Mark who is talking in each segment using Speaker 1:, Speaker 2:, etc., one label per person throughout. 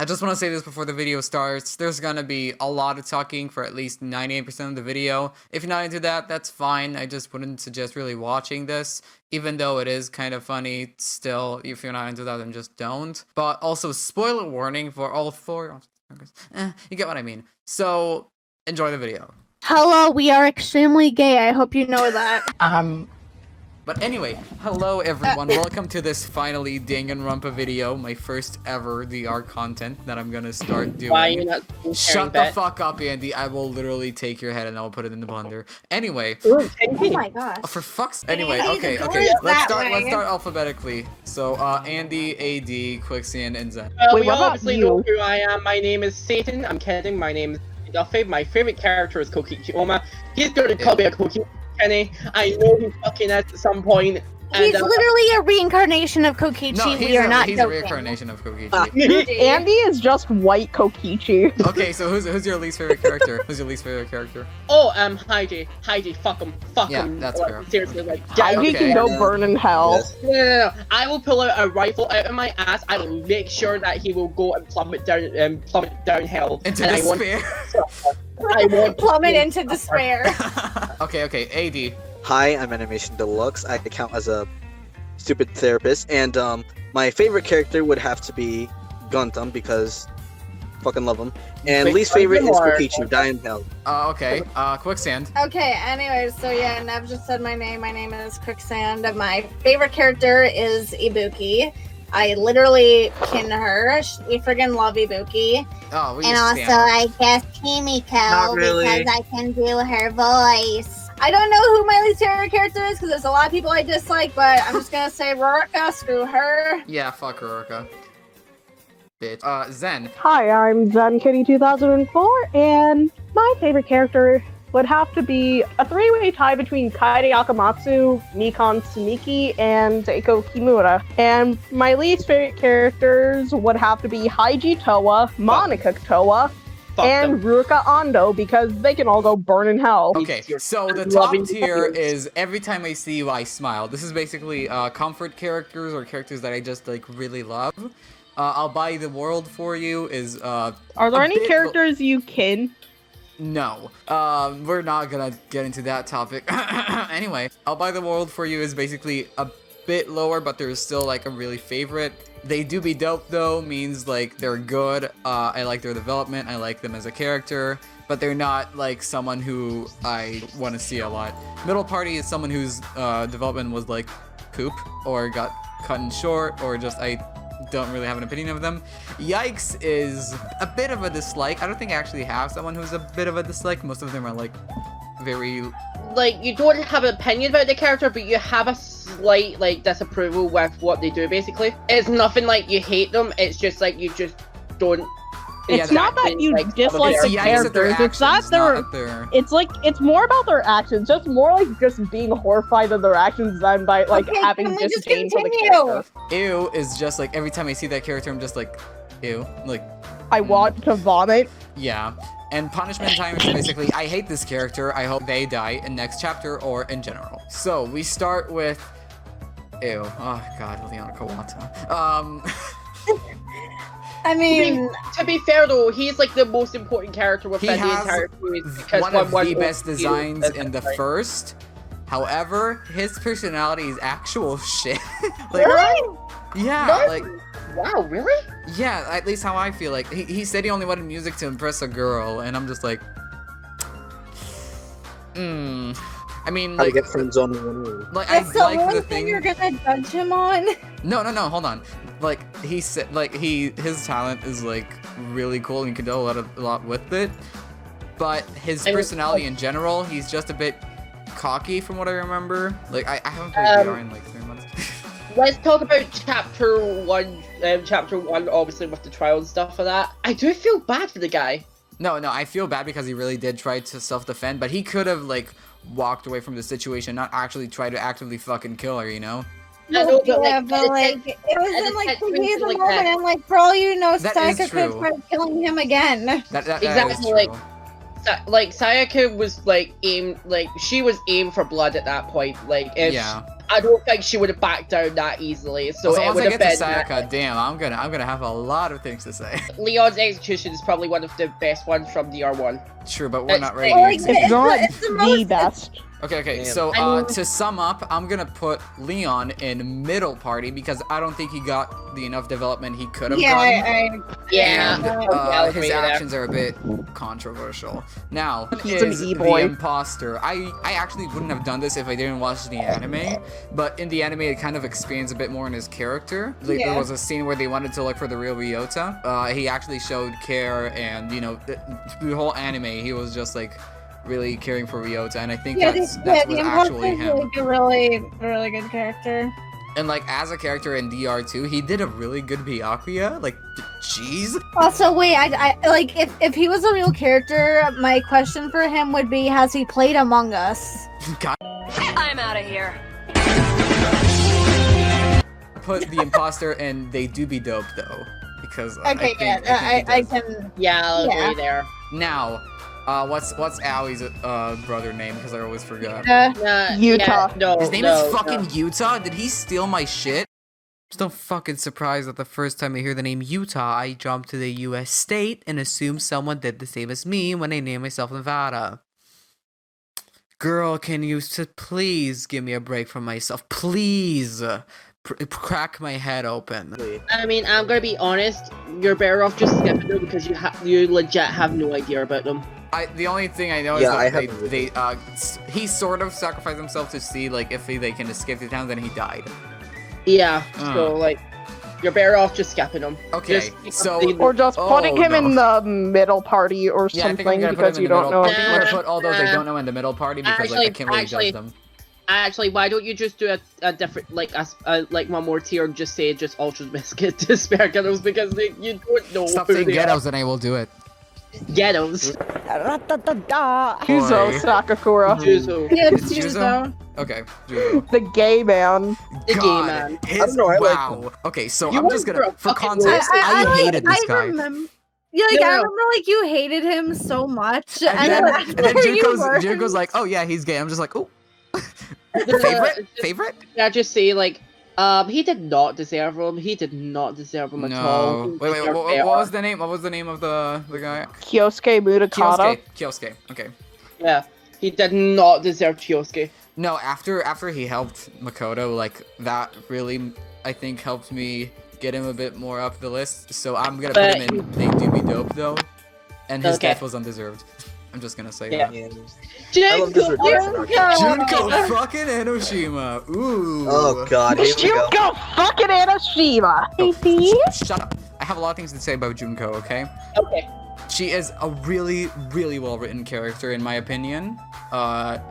Speaker 1: I just want to say this before the video starts. There's gonna be a lot of talking for at least 98% of the video. If you're not into that, that's fine. I just wouldn't suggest really watching this. Even though it is kind of funny, still, if you're not into that, then just don't. But also, spoiler warning for all four. You get what I mean. So, enjoy the video.
Speaker 2: Hello, we are extremely gay. I hope you know that.
Speaker 1: But anyway, hello everyone, welcome to this finally Danganronpa video, my first ever DR content that I'm gonna start doing.
Speaker 3: Why are you not
Speaker 1: Shut the fuck up, Andy, I will literally take your head and I'll put it in the blender. Anyway.
Speaker 2: Oh my gosh.
Speaker 1: For fuck's anyway, okay, let's start alphabetically. So, Andy, AD, Quicksand, and Zen.
Speaker 3: Wait, we obviously know who I am. My name is Satan. I'm kidding, my name is Duffy. My favorite character is Kokichi Oma. He's gonna call me a Kokichi. Kenny, I know he fucking is at some point.
Speaker 2: He's literally a reincarnation of Kokichi.
Speaker 1: No,
Speaker 2: we are not
Speaker 1: he's
Speaker 2: joking.
Speaker 1: a reincarnation of Kokichi.
Speaker 4: Andy is just white Kokichi.
Speaker 1: Okay, so who's your least favorite character? Who's your least favorite character?
Speaker 3: Oh, Heiji, fuck him.
Speaker 1: Yeah, that's fair.
Speaker 3: Seriously, like,
Speaker 4: Heiji can go burn in hell.
Speaker 3: No. I will pull out a rifle out of my ass. I will make sure that he will go and plummet down hell.
Speaker 1: Into despair.
Speaker 3: I want
Speaker 2: plummet into despair.
Speaker 1: Okay, AD.
Speaker 5: Hi, I'm Animation Deluxe. I count as a stupid therapist, and my favorite character would have to be Guntum because fucking love him. And least favorite is Kokichi, die in hell.
Speaker 1: Okay, Quicksand.
Speaker 2: Okay, anyways, so yeah, Nev just said my name. My name is Quicksand. My favorite character is Ibuki. I literally kin her. We friggin' love Ibuki.
Speaker 1: Oh, we
Speaker 2: and also, I guess Kimiko, because I can do her voice. I don't know who my least favorite character is, because there's a lot of people I dislike, but I'm just gonna say Ruroka, screw her.
Speaker 1: Yeah, fuck Ruroka. Bitch. Zen.
Speaker 4: Hi, I'm Zen Kitty 2004, and my favorite character would have to be a three-way tie between Kaede Akamatsu, Mikan Sumiki, and Seiko Kimura. And my least favorite characters would have to be Haiji Toa, Monica Toa, and Ruroka Ando, because they can all go burn in hell.
Speaker 1: Okay, so the top tier is Every Time I See You, I Smile. This is basically comfort characters or characters that I just like really love. I'll Buy the World for You is
Speaker 4: Are there any characters you kin?
Speaker 1: No, we're not gonna get into that topic. Anyway, I'll Buy the World for You is basically a bit lower, but there's still like a really favorite. They do be dope though, means like they're good. I like their development, I like them as a character, but they're not like someone who I want to see a lot. Middle Party is someone whose development was like poop, or got cut in short, or just I don't really have an opinion of them. Yikes is a bit of a dislike. I don't think I actually have someone who's a bit of a dislike. Most of them are like very...
Speaker 3: Like, you don't have an opinion about the character, but you have a slight, like, disapproval with what they do, basically. It's nothing like you hate them, it's just like you just don't...
Speaker 4: It's not that you dislike the characters, it's that they're... It's like, it's more about their actions, just more like just being horrified of their actions than by, like, having disdain for the character.
Speaker 1: Ew is just like, every time I see that character, I'm just like, ew. Like...
Speaker 4: I want to vomit.
Speaker 1: Yeah. And punishment time is basically, I hate this character, I hope they die in next chapter or in general. So, we start with... Ew. Oh god, Leon Kawata.
Speaker 2: I mean...
Speaker 3: To be fair though, he's like the most important character within the entire series. Because
Speaker 1: one of the best designs in the first. However, his personality is actual shit. Like,
Speaker 3: really?
Speaker 1: Yeah, like...
Speaker 3: Wow, really?
Speaker 1: Yeah, at least how I feel. Like, he said he only wanted music to impress a girl, and I'm just like... I mean, like...
Speaker 5: How to get friends on one.
Speaker 1: Like, I like the thing...
Speaker 2: you're gonna judge him on?
Speaker 1: No, hold on. Like, he said, like, his talent is, like, really cool, and you can do a lot with it. But his personality in general, he's just a bit cocky from what I remember. Like, I haven't played VR in, like, 3 months.
Speaker 3: Let's talk about chapter one, obviously with the trial and stuff for that. I do feel bad for the guy.
Speaker 1: No, I feel bad because he really did try to self-defend, but he could have, like, walked away from the situation, not actually try to actively fucking kill her, you know?
Speaker 3: I know,
Speaker 2: but like, it was in like 2 days of moment, and like, for all you know, Sayaka could try killing him again.
Speaker 3: Exactly, like Sayaka was like she was aimed for blood at that point. Like, if I don't think she would have backed down that easily. So
Speaker 1: Also,
Speaker 3: it
Speaker 1: once
Speaker 3: would
Speaker 1: I
Speaker 3: have
Speaker 1: get to
Speaker 3: been
Speaker 1: Sayaka, damn, I'm gonna have a lot of things to say.
Speaker 3: Leon's execution is probably one of the best ones from DR1.
Speaker 1: True, but we're not ready
Speaker 2: Well,
Speaker 1: to
Speaker 2: like,
Speaker 1: execute.
Speaker 4: It's not
Speaker 2: it's the
Speaker 4: the
Speaker 2: most-
Speaker 4: best.
Speaker 1: Okay,
Speaker 5: Damn.
Speaker 1: so
Speaker 2: I mean-
Speaker 1: to sum up, I'm gonna put Leon in middle party because I don't think he got the enough development he could have
Speaker 2: Yeah,
Speaker 1: gotten.
Speaker 3: Yeah.
Speaker 1: And
Speaker 3: I'll agree
Speaker 1: his
Speaker 3: with that.
Speaker 1: actions are a bit controversial. Now,
Speaker 4: He's an
Speaker 1: is
Speaker 4: e-boy.
Speaker 1: the imposter. I actually wouldn't have done this if I didn't watch the anime, but in the anime it kind of expands a bit more in his character. Like,
Speaker 2: Yeah.
Speaker 1: there was a scene where they wanted to look for the real Ryota. He actually showed care, and you know, the whole anime he was just like really caring for Ryota, and I think that's
Speaker 2: the
Speaker 1: was
Speaker 2: imposter
Speaker 1: actually
Speaker 2: is
Speaker 1: him.
Speaker 2: like a really good character.
Speaker 1: And like as a character in DR2, he did a really good Byakuya. Like, jeez.
Speaker 2: Also, wait, I like if he was a real character, my question for him would be: has he played Among Us?
Speaker 1: God.
Speaker 6: I'm out of here.
Speaker 1: Put the imposter and they do be dope though, because
Speaker 2: Okay,
Speaker 1: I think he does.
Speaker 2: can.
Speaker 3: Yeah, I'll
Speaker 2: Yeah.
Speaker 3: agree there.
Speaker 1: Now, what's Awie's brother name? Because I always forgot.
Speaker 4: Utah.
Speaker 3: Yeah, no,
Speaker 1: His name
Speaker 3: no,
Speaker 1: is fucking
Speaker 3: no.
Speaker 1: Utah. Did he steal my shit? I'm still fucking surprised that the first time I hear the name Utah, I jump to the U.S. state and assume someone did the same as me when I named myself Nevada. Girl, can you please give me a break from myself? Please. Crack my head open.
Speaker 3: I mean, I'm gonna be honest. You're better off just skipping them because you legit have no idea about them.
Speaker 1: The only thing I know is
Speaker 5: Yeah, I
Speaker 1: that
Speaker 5: haven't
Speaker 1: he sort of sacrificed himself to see like if they can escape the town, then he died.
Speaker 3: Yeah, so like, you're better off just skipping them.
Speaker 1: Okay, so
Speaker 4: Or just putting him in the middle party or
Speaker 1: yeah, I think I'm
Speaker 4: something
Speaker 1: gonna put
Speaker 4: because
Speaker 1: him
Speaker 4: you
Speaker 1: in the
Speaker 4: don't
Speaker 1: middle.
Speaker 4: know.
Speaker 1: I think I'm gonna
Speaker 3: him.
Speaker 1: put all those I don't know in the middle party because like I can't really judge them.
Speaker 3: Actually, why don't you just do a different, like one more tier and just say just Ultra Biscuit to spare ghettos because you don't know
Speaker 1: Stop
Speaker 3: who
Speaker 1: saying
Speaker 3: they
Speaker 1: ghettos and I will do it.
Speaker 3: are. Ghettos.
Speaker 4: Yuzo Sakakura.
Speaker 3: Juzo.
Speaker 2: Yeah,
Speaker 1: It's Juzo? Okay, Juzo.
Speaker 4: The gay man.
Speaker 3: The gay
Speaker 1: God,
Speaker 3: man.
Speaker 5: I don't know, I like
Speaker 1: wow. Okay, so
Speaker 3: You
Speaker 1: I'm
Speaker 3: went
Speaker 1: just
Speaker 3: for
Speaker 1: gonna,
Speaker 3: a
Speaker 1: for
Speaker 3: fucking
Speaker 1: context, I hated this guy.
Speaker 2: Remember, yeah, like,
Speaker 3: Yeah.
Speaker 2: I remember, like, you hated him so much.
Speaker 1: And then
Speaker 2: after you learned-
Speaker 1: Junko's like, oh yeah, he's gay. I'm just like, oh.
Speaker 3: The-
Speaker 1: Favorite?
Speaker 3: Can I just say, like, he did not deserve him. He did not deserve him at all.
Speaker 1: No.
Speaker 3: He
Speaker 1: Wait,
Speaker 3: deserved
Speaker 1: what
Speaker 3: better.
Speaker 1: was the name? What was the name of the guy?
Speaker 4: Kyosuke Mutakata.
Speaker 1: Kyosuke. Okay.
Speaker 3: Yeah, he did not deserve Kyosuke.
Speaker 1: No, after he helped Makoto, like that really, I think, helped me get him a bit more up the list. So I'm gonna put him in. They do be dope though, and his
Speaker 3: Okay.
Speaker 1: death was undeserved. I'm just gonna say
Speaker 3: Yeah.
Speaker 1: that.
Speaker 5: I love this redemption arc.
Speaker 1: Junko fucking Enoshima. Ooh.
Speaker 5: Oh god, here we go.
Speaker 4: Junko fucking Enoshima.
Speaker 1: Shut up. I have a lot of things to say about Junko. Okay.
Speaker 3: Okay.
Speaker 1: She is a really, really well-written character, in my opinion.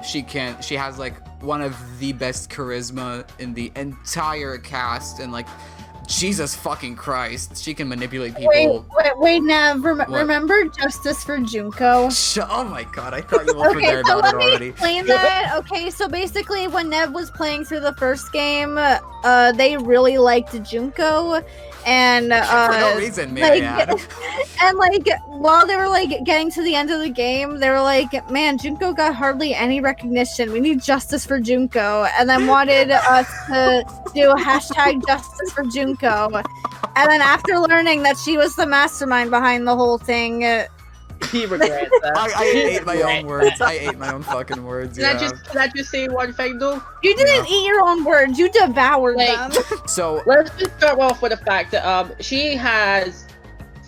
Speaker 1: She has like one of the best charisma in the entire cast, and like, Jesus fucking Christ, she can manipulate people.
Speaker 2: Wait, Nav, remember Justice for Junko?
Speaker 1: Oh my god, I thought you would
Speaker 2: Okay,
Speaker 1: forget
Speaker 2: so
Speaker 1: about it
Speaker 2: let me
Speaker 1: already.
Speaker 2: explain that. Okay, so basically, when Nev was playing through the first game, they really liked Junko, and
Speaker 1: For no reason, may
Speaker 2: like,
Speaker 1: I add.
Speaker 2: and like while they were like getting to the end of the game, they were like, "Man, Junko got hardly any recognition. We need justice for Junko," and then wanted us to do hashtag justice for Junko. And then after learning that she was the mastermind behind the whole thing,
Speaker 3: He regrets that.
Speaker 1: I ate my own words. I ate my own fucking words. Yeah.
Speaker 3: Can I just say one thing though?
Speaker 2: you didn't eat your own words. You devoured
Speaker 3: Like-
Speaker 2: them.
Speaker 1: So
Speaker 3: Let's just start off with the fact that she has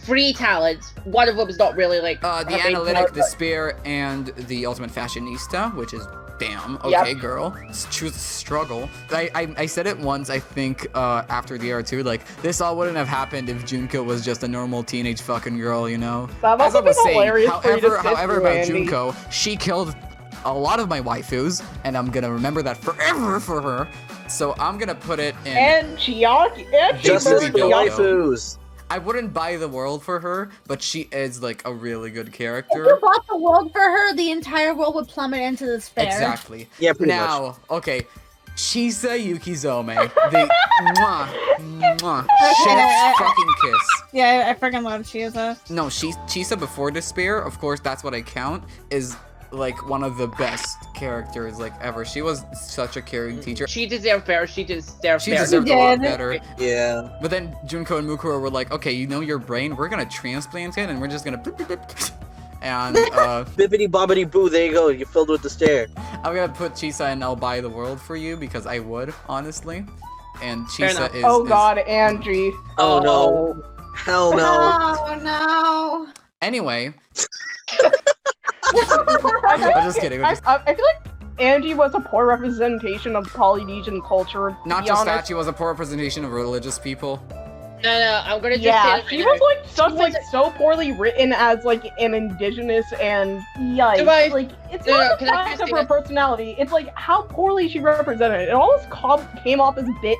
Speaker 3: 3 talents. One of them is not really like
Speaker 1: the
Speaker 3: her main
Speaker 1: analytic,
Speaker 3: talent,
Speaker 1: the spear, and the ultimate fashionista, which is damn okay, girl. Choose struggle. I said it once. I think after the R2, like this all wouldn't have happened if Junko was just a normal teenage fucking girl, you know.
Speaker 4: That
Speaker 1: As
Speaker 4: must
Speaker 1: I
Speaker 4: have
Speaker 1: was
Speaker 4: been
Speaker 1: saying,
Speaker 4: hilarious for you to sit
Speaker 1: however
Speaker 4: through,
Speaker 1: about
Speaker 4: Andy.
Speaker 1: Junko, she killed a lot of my waifus, and I'm gonna remember that forever for her. So I'm gonna put it in.
Speaker 4: And Chiaki. And
Speaker 5: Justice
Speaker 1: They
Speaker 5: for
Speaker 1: do be dope,
Speaker 5: waifus.
Speaker 1: I wouldn't buy the world for her, but she is like a really good
Speaker 2: If
Speaker 1: character.
Speaker 2: you bought the world for her, the entire world would plummet into despair.
Speaker 1: Exactly.
Speaker 5: Yeah, pretty much.
Speaker 1: Now, okay, Chisa Yukizome, the mwah, chef's fucking kiss.
Speaker 2: Yeah, I freaking love Chiza.
Speaker 1: No, Chisa before Despair, of course, that's what I count, is like one of the best characters like ever. She was such a caring teacher.
Speaker 3: She deserved better. She deserved better.
Speaker 1: She deserved a lot
Speaker 2: did.
Speaker 1: better.
Speaker 5: Yeah.
Speaker 1: But then Junko and Mukuro were like, okay, you know your brain, we're gonna transplant it and we're just gonna blip, blip, blip. And
Speaker 5: Bibbidi bobbidi boo, there you go. You're filled with the stare.
Speaker 1: I'm gonna put Chisa in I'll Buy the World for you because I would, honestly. And Chisa
Speaker 3: enough.
Speaker 1: is
Speaker 4: Oh god, Angie.
Speaker 5: Oh no. Hell no.
Speaker 2: Oh no.
Speaker 1: Anyway. I'm just kidding.
Speaker 4: I feel like Angie was a poor representation of Polynesian culture. To
Speaker 1: Not
Speaker 4: be
Speaker 1: just
Speaker 4: honest.
Speaker 1: that, she was a poor representation of religious people.
Speaker 3: No, I'm gonna just
Speaker 4: Yeah,
Speaker 3: say
Speaker 4: she was like such like so poorly written as like an indigenous and yikes.
Speaker 3: Do I-
Speaker 4: Like it's
Speaker 3: No,
Speaker 4: not
Speaker 3: can
Speaker 4: the
Speaker 3: I
Speaker 4: fact
Speaker 3: just
Speaker 4: of
Speaker 3: say
Speaker 4: her
Speaker 3: that-
Speaker 4: personality. It's like how poorly she represented it. It almost came off as a bit.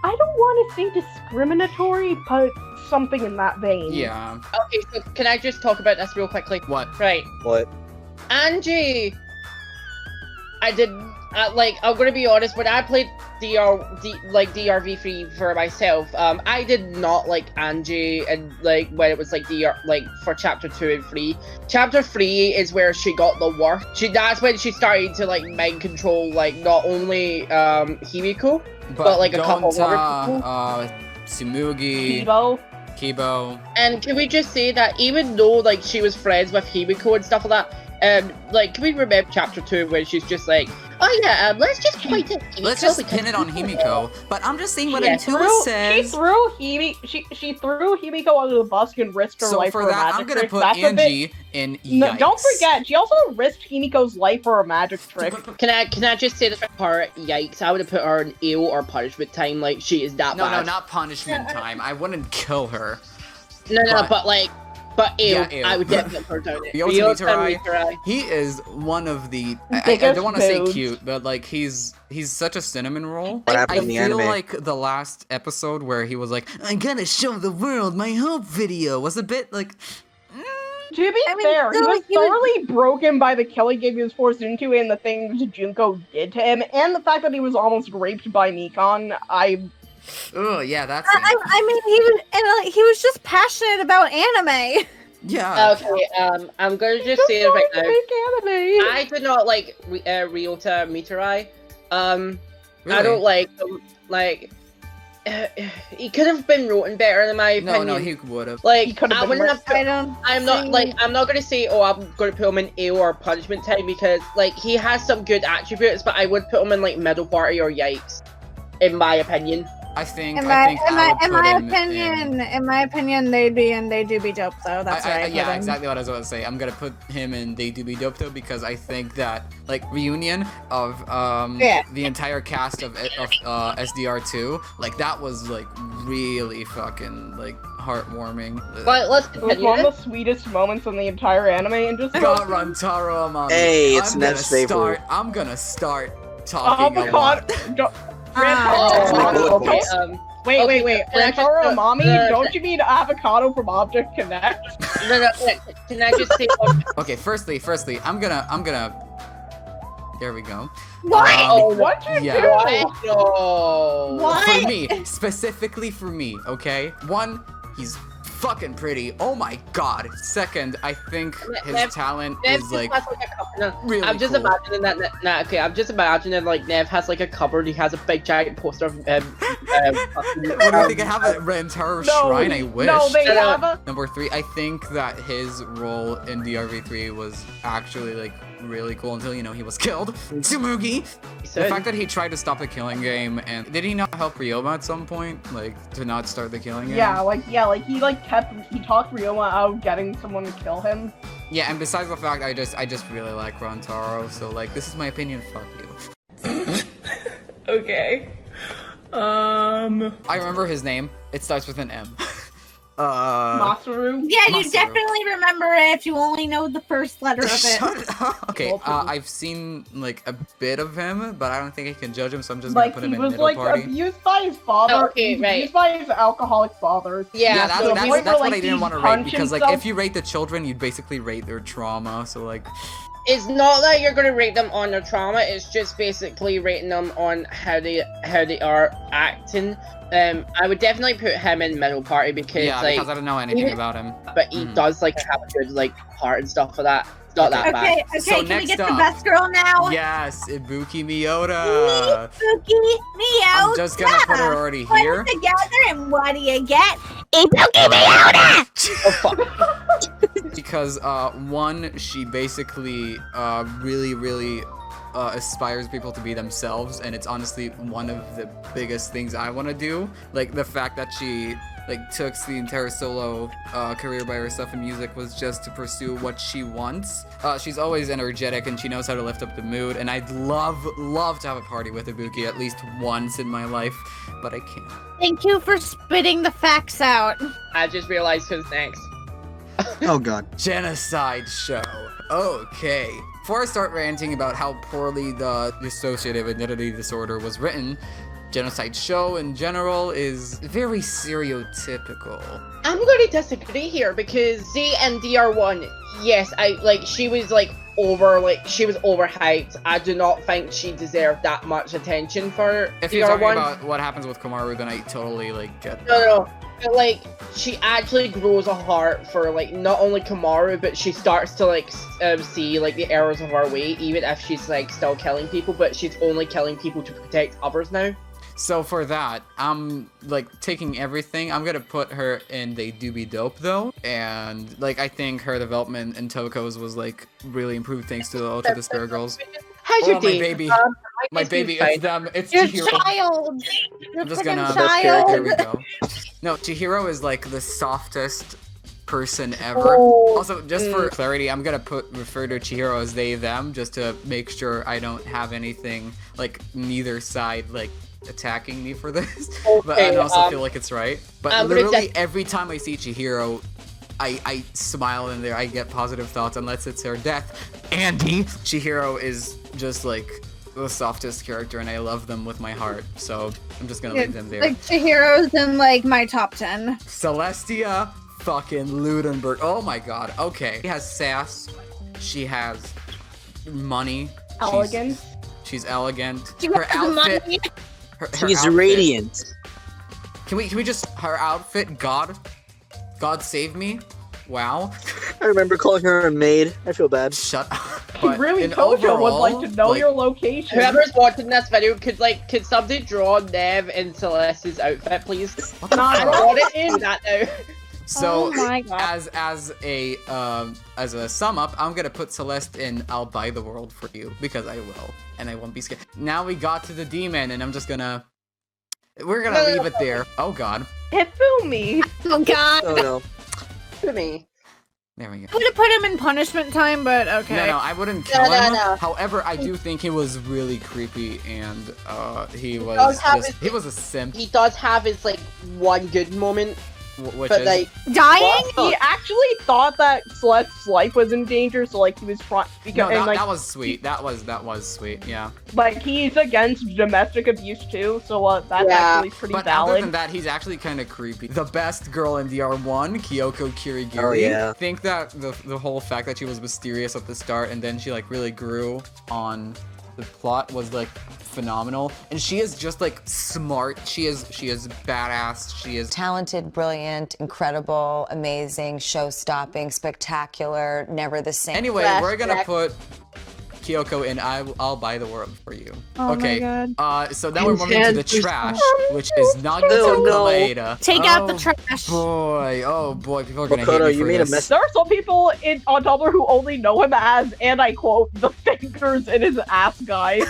Speaker 4: I don't want to say discriminatory, but something in that vein.
Speaker 1: Yeah.
Speaker 3: Okay, so can I just talk about this real quickly?
Speaker 1: What?
Speaker 3: Right.
Speaker 5: What?
Speaker 3: Angie! I did, like, I'm gonna be honest, when I played DRV3 for myself, I did not like Angie, and, like, when it was, like, for Chapter 2 and 3. Chapter 3 is where she got the worst. That's when she started to, like, mind control, like, not only, Himiko, but, like, a couple of other people.
Speaker 1: Tsumugi,
Speaker 4: Kibo.
Speaker 1: Kibo.
Speaker 3: And can we just say that even though, like, she was friends with Himiko and stuff like that, like, can we remember Chapter 2 when she's just like, oh yeah, let's just point at Himiko.
Speaker 1: Let's just
Speaker 3: because
Speaker 1: pin it on Himiko. But I'm just saying what
Speaker 3: Yeah.
Speaker 1: Intua
Speaker 4: She
Speaker 1: says.
Speaker 4: threw Himiko under the bus and risked her
Speaker 1: So
Speaker 4: life
Speaker 1: for
Speaker 4: for a
Speaker 1: that,
Speaker 4: magic
Speaker 1: I'm gonna
Speaker 4: trick.
Speaker 1: put
Speaker 4: That's a bit-
Speaker 1: Angie in
Speaker 4: No,
Speaker 1: yikes.
Speaker 4: don't forget, she also risked Himiko's life for a magic trick.
Speaker 3: Can I just say this for her? Yikes! I would have put her in AO or punishment time. Like she is that
Speaker 1: No,
Speaker 3: bad.
Speaker 1: no, not punishment time. I wouldn't kill her.
Speaker 3: No,
Speaker 1: but-
Speaker 3: but AO.
Speaker 1: Yeah, AO.
Speaker 3: I would definitely put her down.
Speaker 1: Ryota
Speaker 3: Ryota
Speaker 1: Mitarai. He is one of the. I
Speaker 4: Biggest
Speaker 1: don't want to say
Speaker 4: mood.
Speaker 1: cute, but like he's such a cinnamon roll.
Speaker 5: What
Speaker 1: I
Speaker 5: happened in the
Speaker 1: feel
Speaker 5: anime?
Speaker 1: like the last episode where he was like, "I'm gonna show the world my hope video" was a bit like.
Speaker 4: To be
Speaker 2: I mean,
Speaker 4: fair, he
Speaker 2: no,
Speaker 4: was
Speaker 2: he was-
Speaker 4: thoroughly broken by the killing game he was forced into and the things Junko did to him, and the fact that he was almost raped by Nikon.
Speaker 1: Oh yeah, that's
Speaker 2: I
Speaker 1: it.
Speaker 2: mean, he was just passionate about anime.
Speaker 1: Yeah.
Speaker 3: Okay, I'm gonna just say it right now.
Speaker 4: Anime.
Speaker 3: I did not like Ryota Mitarai. I
Speaker 1: Really?
Speaker 3: don't like. He could have been written better in my opinion.
Speaker 1: No, he would have.
Speaker 3: Like
Speaker 4: He could have
Speaker 3: I
Speaker 4: been
Speaker 3: wouldn't have.
Speaker 2: I don't.
Speaker 3: I'm not
Speaker 2: think-
Speaker 3: like I'm not gonna say I'm gonna put him in AO or punishment time because like he has some good attributes, but I would put him in like middle party or yikes, in my opinion.
Speaker 1: I think.
Speaker 2: In
Speaker 1: I
Speaker 2: my,
Speaker 1: think
Speaker 2: in
Speaker 1: I
Speaker 2: my,
Speaker 1: would
Speaker 2: in
Speaker 1: put
Speaker 2: my
Speaker 1: him
Speaker 2: opinion, in my opinion, they do be dope though. That's right.
Speaker 1: Yeah, exactly what I was about to say. I'm gonna put him in They Do Be Dope though because I think that like reunion of
Speaker 2: Yeah.
Speaker 1: the entire cast of SDR2, like that was like really fucking like heartwarming.
Speaker 3: But let's
Speaker 4: It was
Speaker 3: continue.
Speaker 4: one
Speaker 3: this.
Speaker 4: of the sweetest moments in the entire anime, and just
Speaker 1: God, Rantaro Amami.
Speaker 5: Hey, it's
Speaker 1: I'm gonna
Speaker 5: Nev's favorite.
Speaker 1: I'm gonna start talking a
Speaker 4: avocado.
Speaker 1: lot.
Speaker 4: Don't-
Speaker 3: Oh,
Speaker 5: Good
Speaker 3: okay.
Speaker 5: voice.
Speaker 4: Wait,
Speaker 3: Okay,
Speaker 4: wait.
Speaker 3: can I just-
Speaker 4: Rantaro Amami?
Speaker 3: no,
Speaker 4: Don't you mean avocado from Object Connect?
Speaker 3: No, can I just say one?
Speaker 1: Okay, firstly, I'm gonna. There we go.
Speaker 2: What?
Speaker 3: Oh,
Speaker 4: What'd you
Speaker 1: Yeah.
Speaker 4: do?
Speaker 3: What? No.
Speaker 2: What?
Speaker 1: For me, specifically for me, okay? One, he's fucking pretty. Oh my god. Second, I think his
Speaker 3: Nev-
Speaker 1: talent
Speaker 3: Nev
Speaker 1: is
Speaker 3: just
Speaker 1: like
Speaker 3: has, a cupboard. No,
Speaker 1: really
Speaker 3: I'm just
Speaker 1: cool.
Speaker 3: imagining that. Okay, I'm just imagining like Nev has like a cupboard. He has a big giant poster of.
Speaker 1: What do you think? I have a Rentaro shrine. I wish.
Speaker 4: No, they
Speaker 3: Shut
Speaker 4: have
Speaker 3: up.
Speaker 4: a.
Speaker 1: Number 3, I think that his role in DRV3 was actually like really cool until he was killed. Tsumugi. The fact that he tried to stop the killing game, and did he not help Ryoma at some point, like to not start the killing game?
Speaker 4: Yeah, he talked Ryoma out of getting someone to kill him.
Speaker 1: Yeah, and besides the fact, I just really like Rantaro, so like this is my opinion. Fuck you.
Speaker 6: Okay.
Speaker 1: I remember his name. It starts with an M.
Speaker 4: Masaru.
Speaker 2: Yeah, you
Speaker 1: Masaru.
Speaker 2: definitely remember it if you only know the first letter of it.
Speaker 1: Shut up. Okay,
Speaker 4: Multiple.
Speaker 1: I've seen like a bit of him, but I don't think I can judge him, so I'm just
Speaker 4: Like
Speaker 1: gonna put
Speaker 4: he
Speaker 1: him in
Speaker 4: was
Speaker 1: middle
Speaker 4: like
Speaker 1: party.
Speaker 4: abused by his father.
Speaker 3: Okay,
Speaker 4: he was
Speaker 3: right.
Speaker 4: abused by his alcoholic father.
Speaker 1: Yeah,
Speaker 3: Yeah,
Speaker 1: that's,
Speaker 3: so
Speaker 1: that's,
Speaker 3: the
Speaker 4: point
Speaker 1: that's
Speaker 4: where,
Speaker 1: what I
Speaker 4: like,
Speaker 1: didn't
Speaker 4: he
Speaker 1: want to rate,
Speaker 4: punched
Speaker 1: because like
Speaker 4: himself-
Speaker 1: if you rate the children, you'd basically rate their trauma. So like,
Speaker 3: It's not that you're gonna rate them on their trauma. It's just basically rating them on how they are acting. I would definitely put him in middle party because
Speaker 1: yeah,
Speaker 3: like,
Speaker 1: because I don't know anything
Speaker 3: even-
Speaker 1: about him.
Speaker 3: but he
Speaker 1: Mhm.
Speaker 3: does like have a good like heart and stuff for that. Not that bad.
Speaker 2: Okay,
Speaker 1: So
Speaker 2: can we
Speaker 1: next
Speaker 2: get
Speaker 1: up-
Speaker 2: the best girl now?
Speaker 1: Yes, Ibuki Miyota.
Speaker 2: Ibuki Miyota.
Speaker 1: I'm just gonna put her already
Speaker 2: Put
Speaker 1: here.
Speaker 2: it together, and what do you get? Ibuki Miyota.
Speaker 3: Oh fuck.
Speaker 1: Because one, she basically really aspires people to be themselves, and it's honestly one of the biggest things I want to do. Like the fact that she took the entire solo career by herself in music was just to pursue what she wants. She's always energetic and she knows how to lift up the mood, and I'd love to have a party with Ibuki at least once in my life, but I can't.
Speaker 2: Thank you for spitting the facts out.
Speaker 3: I just realized who's next.
Speaker 5: Oh god.
Speaker 1: Genocide show. Okay. Before I start ranting about how poorly the dissociative identity disorder was written, Genocide show in general is very stereotypical.
Speaker 3: I'm gonna disagree here because Z and DR1, yes, she was overhyped. I do not think she deserved that much attention for
Speaker 1: If you're talking
Speaker 3: DR1.
Speaker 1: about what happens with Komaru, then I totally get
Speaker 3: No. But, she actually grows a heart for, not only Komaru, but she starts to, see, the errors of our way, even if she's, still killing people, but she's only killing people to protect others now.
Speaker 1: So for that, I'm taking everything. I'm gonna put her in They Do Be Dope though, and I think her development in Toko's was really improved thanks to the Ultra Despair girls.
Speaker 3: How's your day?
Speaker 1: My baby,
Speaker 3: fine.
Speaker 1: it's them. It's
Speaker 2: Your
Speaker 1: Chihiro.
Speaker 2: child. Your
Speaker 1: I'm just
Speaker 2: freaking
Speaker 1: gonna.
Speaker 2: child.
Speaker 1: There we go. No, Chihiro is the softest person ever.
Speaker 4: Oh.
Speaker 1: Also, just for clarity, I'm gonna refer to Chihiro as they them just to make sure I don't have anything neither side attacking me for this. But I also feel like it's right. But literally every time I see Chihiro, I smile and I get positive thoughts unless it's her death. Andy, Chihiro is just the softest character and I love them with my heart. So I'm just gonna leave them there.
Speaker 2: Chihiro's in my top 10.
Speaker 1: Celestia fucking Ludenberg. Oh my god. Okay. She has sass. She has money.
Speaker 4: Elegant.
Speaker 1: She's elegant.
Speaker 2: She
Speaker 1: Her
Speaker 2: has
Speaker 1: outfit.
Speaker 2: money.
Speaker 1: Her
Speaker 5: She's
Speaker 1: outfit.
Speaker 5: radiant.
Speaker 1: Can we just her outfit? God save me. Wow.
Speaker 5: I remember calling her a maid. I feel bad.
Speaker 1: Shut up.
Speaker 4: He really told you would like to know your location.
Speaker 3: Whoever's watching this video, could somebody draw Nev in Celeste's outfit, please? I got it in that now.
Speaker 1: So
Speaker 2: Oh my God.
Speaker 1: as a sum up, I'm gonna put Celeste in I'll buy the world for you because I will, and I won't be scared. Now we got to the demon, and we're gonna leave it there. Oh god.
Speaker 4: Hifumi.
Speaker 2: Oh god.
Speaker 5: Oh no.
Speaker 3: To me.
Speaker 1: There we go.
Speaker 2: I would have put him in punishment time, but okay.
Speaker 1: No, I wouldn't kill
Speaker 3: No,
Speaker 1: him.
Speaker 3: no.
Speaker 1: However, I do think he was really creepy, and he
Speaker 3: does have
Speaker 1: he was a simp.
Speaker 3: He does have his one good moment,
Speaker 1: Which
Speaker 3: but
Speaker 1: is
Speaker 2: Dying?
Speaker 4: He actually thought that Celeste's life was in danger, so he was trying
Speaker 1: no,
Speaker 4: because
Speaker 1: that was sweet. That was sweet. Yeah.
Speaker 4: he's against domestic abuse too, so that's
Speaker 3: Yeah.
Speaker 4: actually pretty
Speaker 1: But other
Speaker 4: valid.
Speaker 1: than that, he's actually kind of creepy. The best girl in DR1, Kyoko Kirigiri.
Speaker 5: Oh, yeah.
Speaker 1: I think that the whole fact that she was mysterious at the start and then she really grew on the plot was phenomenal. And she is just smart. She is badass. She is
Speaker 7: Talented, brilliant, incredible, amazing, show-stopping, spectacular, never the same.
Speaker 1: Anyway, we're gonna
Speaker 3: Flashback.
Speaker 1: put Kyoko in I'll buy the world for you.
Speaker 2: Oh
Speaker 1: okay.
Speaker 2: my God.
Speaker 1: So now we're moving to the trash, which is Nagito
Speaker 5: Oh, no.
Speaker 1: Kaleda.
Speaker 2: Take out the trash.
Speaker 1: Oh boy, people are gonna
Speaker 5: Makoto,
Speaker 1: hate me
Speaker 5: you
Speaker 1: for
Speaker 5: made a
Speaker 1: this.
Speaker 5: mess.
Speaker 4: There are some people on Tumblr who only know him as, and I quote, the fingers in his ass guy.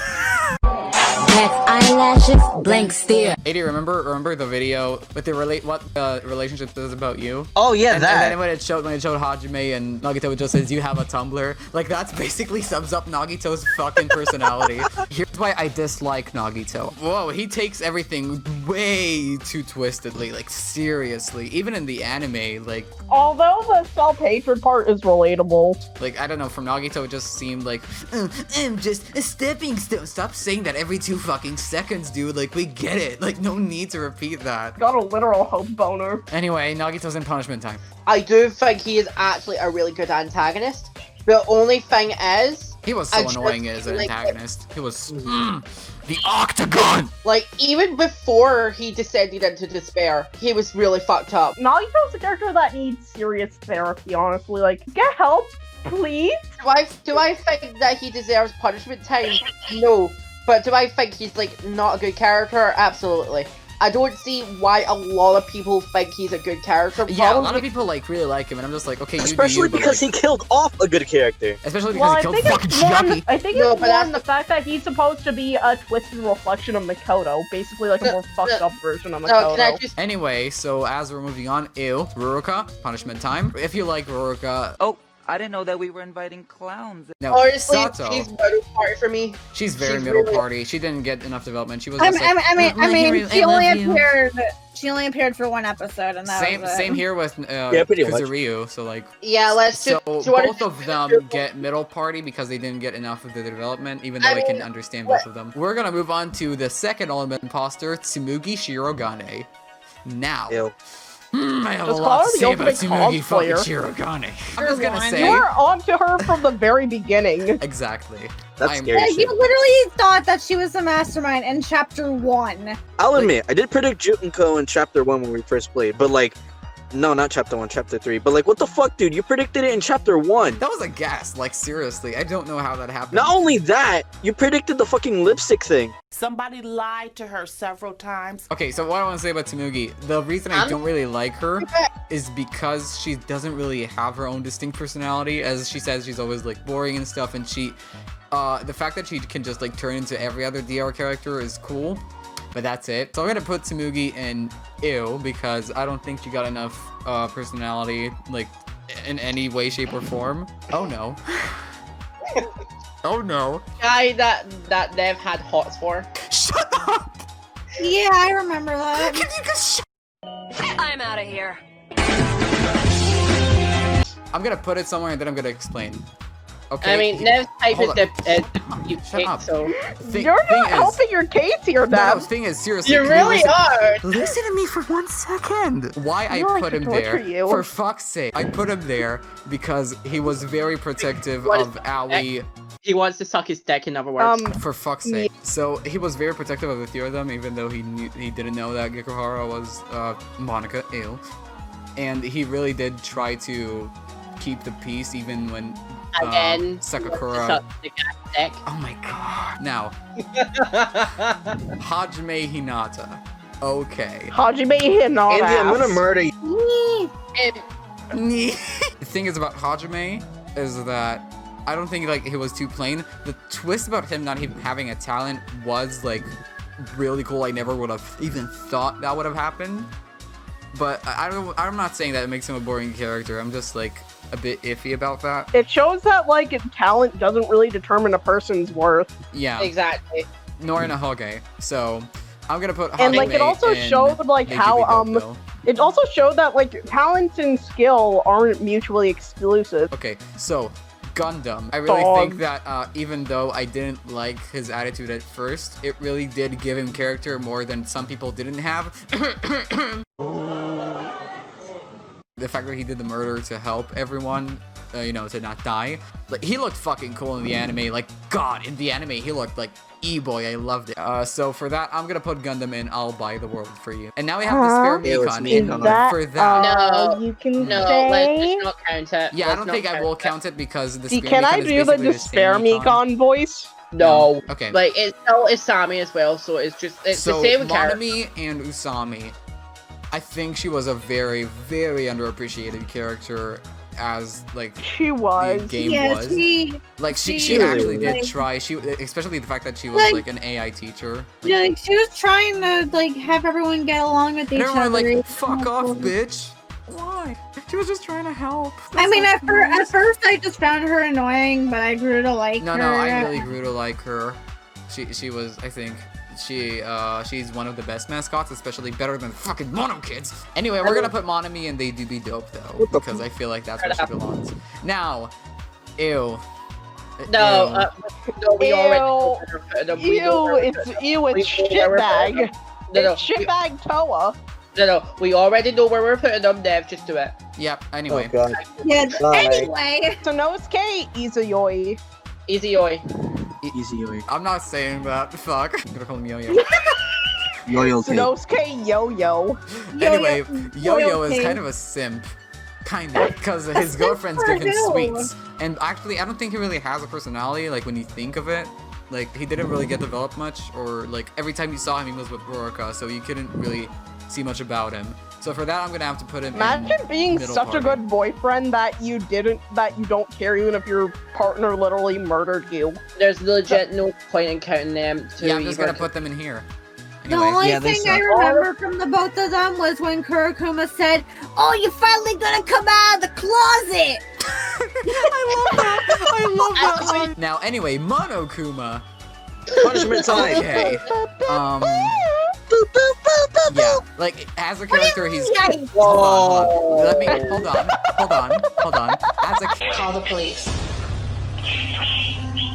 Speaker 8: Black eyelashes, blank stare.
Speaker 1: AD, remember the video with what the relationship is about you?
Speaker 5: Oh yeah,
Speaker 1: And
Speaker 5: that.
Speaker 1: then when it showed Hajime and Nagito, it just says you have a Tumblr. That's basically sums up Nagito's fucking personality. Here's why I dislike Nagito. Whoa, he takes everything way too twistedly. Seriously, even in the anime,
Speaker 4: Although the self-hatred part is relatable.
Speaker 1: I don't know, from Nagito it just seemed I'm just a stepping stone. Stop saying that every 2 fucking seconds, dude. We get it. No need to repeat that.
Speaker 4: Got a literal hope boner.
Speaker 1: Anyway, Nagito's in punishment time.
Speaker 3: I do think he is actually a really good antagonist. The only thing is,
Speaker 1: He was so
Speaker 3: I just
Speaker 1: annoying as an
Speaker 3: like it.
Speaker 1: antagonist. He was the Octagon.
Speaker 3: Like, even before he descended into despair, he was really fucked up.
Speaker 4: Nagito's a character that needs serious therapy, honestly. Like, get help, please?
Speaker 3: Do I think that he deserves punishment time? No. But do I think he's, like, not a good character? Absolutely. I don't see why a lot of people think he's a good character.
Speaker 1: Yeah, a lot of people like really like him, and I'm just like, okay, you
Speaker 5: Especially
Speaker 1: do you,
Speaker 5: because
Speaker 1: like,
Speaker 5: he killed off a good character.
Speaker 1: especially because
Speaker 4: Well,
Speaker 1: he
Speaker 4: I
Speaker 1: killed
Speaker 4: think
Speaker 1: fucking
Speaker 4: it's more,
Speaker 1: Chucky.
Speaker 4: I think
Speaker 3: No,
Speaker 4: it's
Speaker 3: but
Speaker 4: more
Speaker 3: that's
Speaker 4: in the fact that he's supposed to be a twisted reflection of Makoto, basically like a more fucked up version of
Speaker 3: No,
Speaker 4: Makoto.
Speaker 3: can I just...
Speaker 1: Anyway, so as we're moving on, Ruroka, punishment time. If you like Ruroka,
Speaker 9: Oh, I didn't know that we were inviting clowns.
Speaker 1: no,
Speaker 3: Honestly,
Speaker 1: Sato,
Speaker 3: she's middle part for me.
Speaker 1: she's very
Speaker 3: she's
Speaker 1: middle
Speaker 3: really-
Speaker 1: party. She didn't get enough development. She was
Speaker 2: I
Speaker 1: just
Speaker 2: mean,
Speaker 1: like,
Speaker 2: she
Speaker 1: I
Speaker 2: only
Speaker 1: love you."
Speaker 2: appeared. She only appeared for one episode, and that
Speaker 1: Same,
Speaker 2: was it.
Speaker 1: same here with
Speaker 5: pretty much.
Speaker 1: Kuzuryu. So like,
Speaker 3: Yeah, let's
Speaker 1: so
Speaker 3: just... do you wanna
Speaker 1: both of
Speaker 3: just-
Speaker 1: them get middle party because they didn't get enough of the development. Even though I can understand both of them. We're gonna move on to the second element imposter, Tsumugi Shirogane. Now.
Speaker 5: Ew.
Speaker 1: I have a
Speaker 4: Just
Speaker 1: lot
Speaker 4: call
Speaker 1: to
Speaker 4: her the
Speaker 1: say about
Speaker 4: ultimate
Speaker 1: Tsumugi fucking
Speaker 4: cosplayer.
Speaker 1: Shirogane. I'm just gonna
Speaker 2: one.
Speaker 1: say
Speaker 4: You were onto her from the very beginning.
Speaker 1: exactly.
Speaker 5: That's
Speaker 1: I'm-
Speaker 5: scary
Speaker 2: Yeah,
Speaker 5: shit.
Speaker 2: you literally thought that she was the mastermind in chapter 1.
Speaker 5: I'll admit, I did predict Junko in chapter 1 when we first played, but like, no, not chapter 1, chapter 3. But like, what the fuck, dude? You predicted it in chapter 1.
Speaker 1: That was a guess. Like seriously, I don't know how that happened.
Speaker 5: Not only that, you predicted the fucking lipstick thing.
Speaker 6: Somebody lied to her several times.
Speaker 1: Okay, so what I want to say about Tsumugi, the reason I don't really like her is because she doesn't really have her own distinct personality. As she says, she's always like boring and stuff, and she, the fact that she can just like turn into every other DR character is cool, but that's it. So I'm gonna put Tsumugi in ew because I don't think she got enough personality, like in any way, shape, or form. Oh no. Oh no.
Speaker 3: Guy that Nev had hots for.
Speaker 1: Shut up!
Speaker 2: Yeah, I remember that.
Speaker 1: Can you just
Speaker 8: I'm out of here.
Speaker 1: I'm gonna put it somewhere and then I'm gonna explain. Okay.
Speaker 3: I mean, Nev's type
Speaker 1: Hold
Speaker 3: is
Speaker 1: up.
Speaker 3: you
Speaker 1: Shut up.
Speaker 3: so...
Speaker 4: You're not helping your case here,
Speaker 1: No,
Speaker 4: Dad.
Speaker 1: thing is, seriously.
Speaker 3: You
Speaker 1: can
Speaker 3: really
Speaker 1: listen,
Speaker 3: are!
Speaker 1: Listen to me for 1 second. Why I
Speaker 4: You like
Speaker 1: put
Speaker 4: to
Speaker 1: him
Speaker 4: torture
Speaker 1: there?
Speaker 4: you.
Speaker 1: For fuck's sake, I put him there because he was very protective
Speaker 3: What
Speaker 1: of
Speaker 3: is-
Speaker 1: Aoi.
Speaker 3: He wants to suck his dick, in other words.
Speaker 1: For fuck's sake. So he was very protective of the three of them, even though he didn't know that Gikuhara was Monica. Ew. And he really did try to keep the peace, even when
Speaker 3: Again,
Speaker 1: Sakakura.
Speaker 3: suck the guy's dick.
Speaker 1: Oh my god. Now, Hajime Hinata. Okay.
Speaker 4: Hajime Hinata.
Speaker 5: Andy, I'm gonna murder you.
Speaker 3: And
Speaker 1: The thing is about Hajime is that I don't think like he was too plain. The twist about him not even having a talent was like really cool. I never would have even thought that would have happened. But I'm not saying that it makes him a boring character. I'm just like a bit iffy about that.
Speaker 4: It shows that like talent doesn't really determine a person's worth.
Speaker 1: Yeah.
Speaker 3: exactly.
Speaker 1: Nor in a Hoge. So I'm gonna put Hajime
Speaker 4: And like it also
Speaker 1: in
Speaker 4: showed like
Speaker 1: They
Speaker 4: how
Speaker 1: Do Be Dope,
Speaker 4: it also showed that like talent and skill aren't mutually exclusive.
Speaker 1: Okay, so Gundam. I really
Speaker 4: Dog.
Speaker 1: think that even though I didn't like his attitude at first, it really did give him character more than some people didn't have. The fact that he did the murder to help everyone, you know, to not die. Like, he looked fucking cool in the anime. Like, God, in the anime, he looked like E-boy. I loved it. So for that, I'm gonna put Gundam in I'll Buy the World for You. And now we have to spare
Speaker 5: Yeah, it's
Speaker 1: Mikon
Speaker 5: me.
Speaker 1: in
Speaker 5: Is
Speaker 4: that,
Speaker 1: for that.
Speaker 3: No,
Speaker 4: you can
Speaker 3: No,
Speaker 4: say.
Speaker 3: let's not count it.
Speaker 1: Yeah, I
Speaker 3: Let's
Speaker 1: don't
Speaker 3: not
Speaker 1: think I will
Speaker 3: it.
Speaker 1: count it because the
Speaker 4: See,
Speaker 1: spare
Speaker 4: can
Speaker 1: Mikon
Speaker 4: I
Speaker 1: is
Speaker 4: do the
Speaker 1: basically
Speaker 4: despair
Speaker 1: same
Speaker 4: Mikon voice?
Speaker 3: No.
Speaker 1: Okay.
Speaker 3: Like, it's still Isami as well, so it's just, it's
Speaker 1: So
Speaker 3: the same character.
Speaker 1: Monami and Usami, I think she was a very, very underappreciated character as like
Speaker 4: She
Speaker 1: the
Speaker 4: was.
Speaker 1: game
Speaker 2: Yeah,
Speaker 1: was.
Speaker 2: she
Speaker 1: She
Speaker 5: really
Speaker 1: actually
Speaker 5: was.
Speaker 1: did
Speaker 2: like-
Speaker 1: try. She especially the fact that she was
Speaker 2: Like-
Speaker 1: like an AI teacher.
Speaker 2: Yeah, like, she was trying to like have everyone get along with
Speaker 1: And
Speaker 2: each
Speaker 1: everyone
Speaker 2: other.
Speaker 1: like, fuck off, bitch. Why? She was just trying to help.
Speaker 2: I mean,
Speaker 1: That's
Speaker 2: at
Speaker 1: not
Speaker 2: first I just found her annoying, but I grew to like
Speaker 1: No,
Speaker 2: her.
Speaker 1: no, I really grew to like her. She was, I think, she's one of the best mascots, especially better than fucking Mono Kids. Anyway, we're gonna put Monami and They Do Be Dope though, because I feel like that's where she belongs. Now, ew.
Speaker 3: No, no, we
Speaker 4: Ew.
Speaker 3: already put them. We know where we put them.
Speaker 4: It's
Speaker 3: We know where we're
Speaker 4: shitbag.
Speaker 3: putting them. No,
Speaker 4: It's shitbag Toa.
Speaker 3: no, we already know where we're putting them, Dev, just do it.
Speaker 1: Yep. Anyway.
Speaker 5: Oh god.
Speaker 2: Yeah.
Speaker 5: Bye.
Speaker 2: Anyway,
Speaker 4: Sanosuke Izuyoi.
Speaker 3: Easy oi.
Speaker 5: Easy oi.
Speaker 1: I'm not saying that. Fuck. I'm gonna call him Yo-Yo.
Speaker 5: Yo-Yo King.
Speaker 4: Sanosuke Yo-Yo.
Speaker 1: Anyway, Yo-Yo is
Speaker 2: King.
Speaker 1: kind of a simp. Kind of, because his girlfriends give him
Speaker 2: who?
Speaker 1: sweets. And actually, I don't think he really has a personality, like, when you think of it. Like, he didn't really get developed much, or, like, every time you saw him, he was with Rorika, so you couldn't really see much about him. So for that, I'm gonna have to put him
Speaker 4: Imagine
Speaker 1: in
Speaker 4: being
Speaker 1: middle
Speaker 4: such
Speaker 1: party.
Speaker 4: a good boyfriend that you don't care even if your partner literally murdered you.
Speaker 3: There's legit no point in counting them to
Speaker 1: Yeah, I'm just
Speaker 3: either.
Speaker 1: gonna put them in here.
Speaker 2: The
Speaker 1: Anyway,
Speaker 2: only
Speaker 5: Yeah, they
Speaker 2: thing I
Speaker 5: suck.
Speaker 2: remember from the both of them was when Kurokuma said, "Oh, you're finally gonna come out of the closet."
Speaker 1: I love that line. Now, anyway, Monokuma.
Speaker 5: Punishment time.
Speaker 1: Okay. Yeah, like as a character, he's. Hold on. Let me hold on. As a
Speaker 10: Call the police.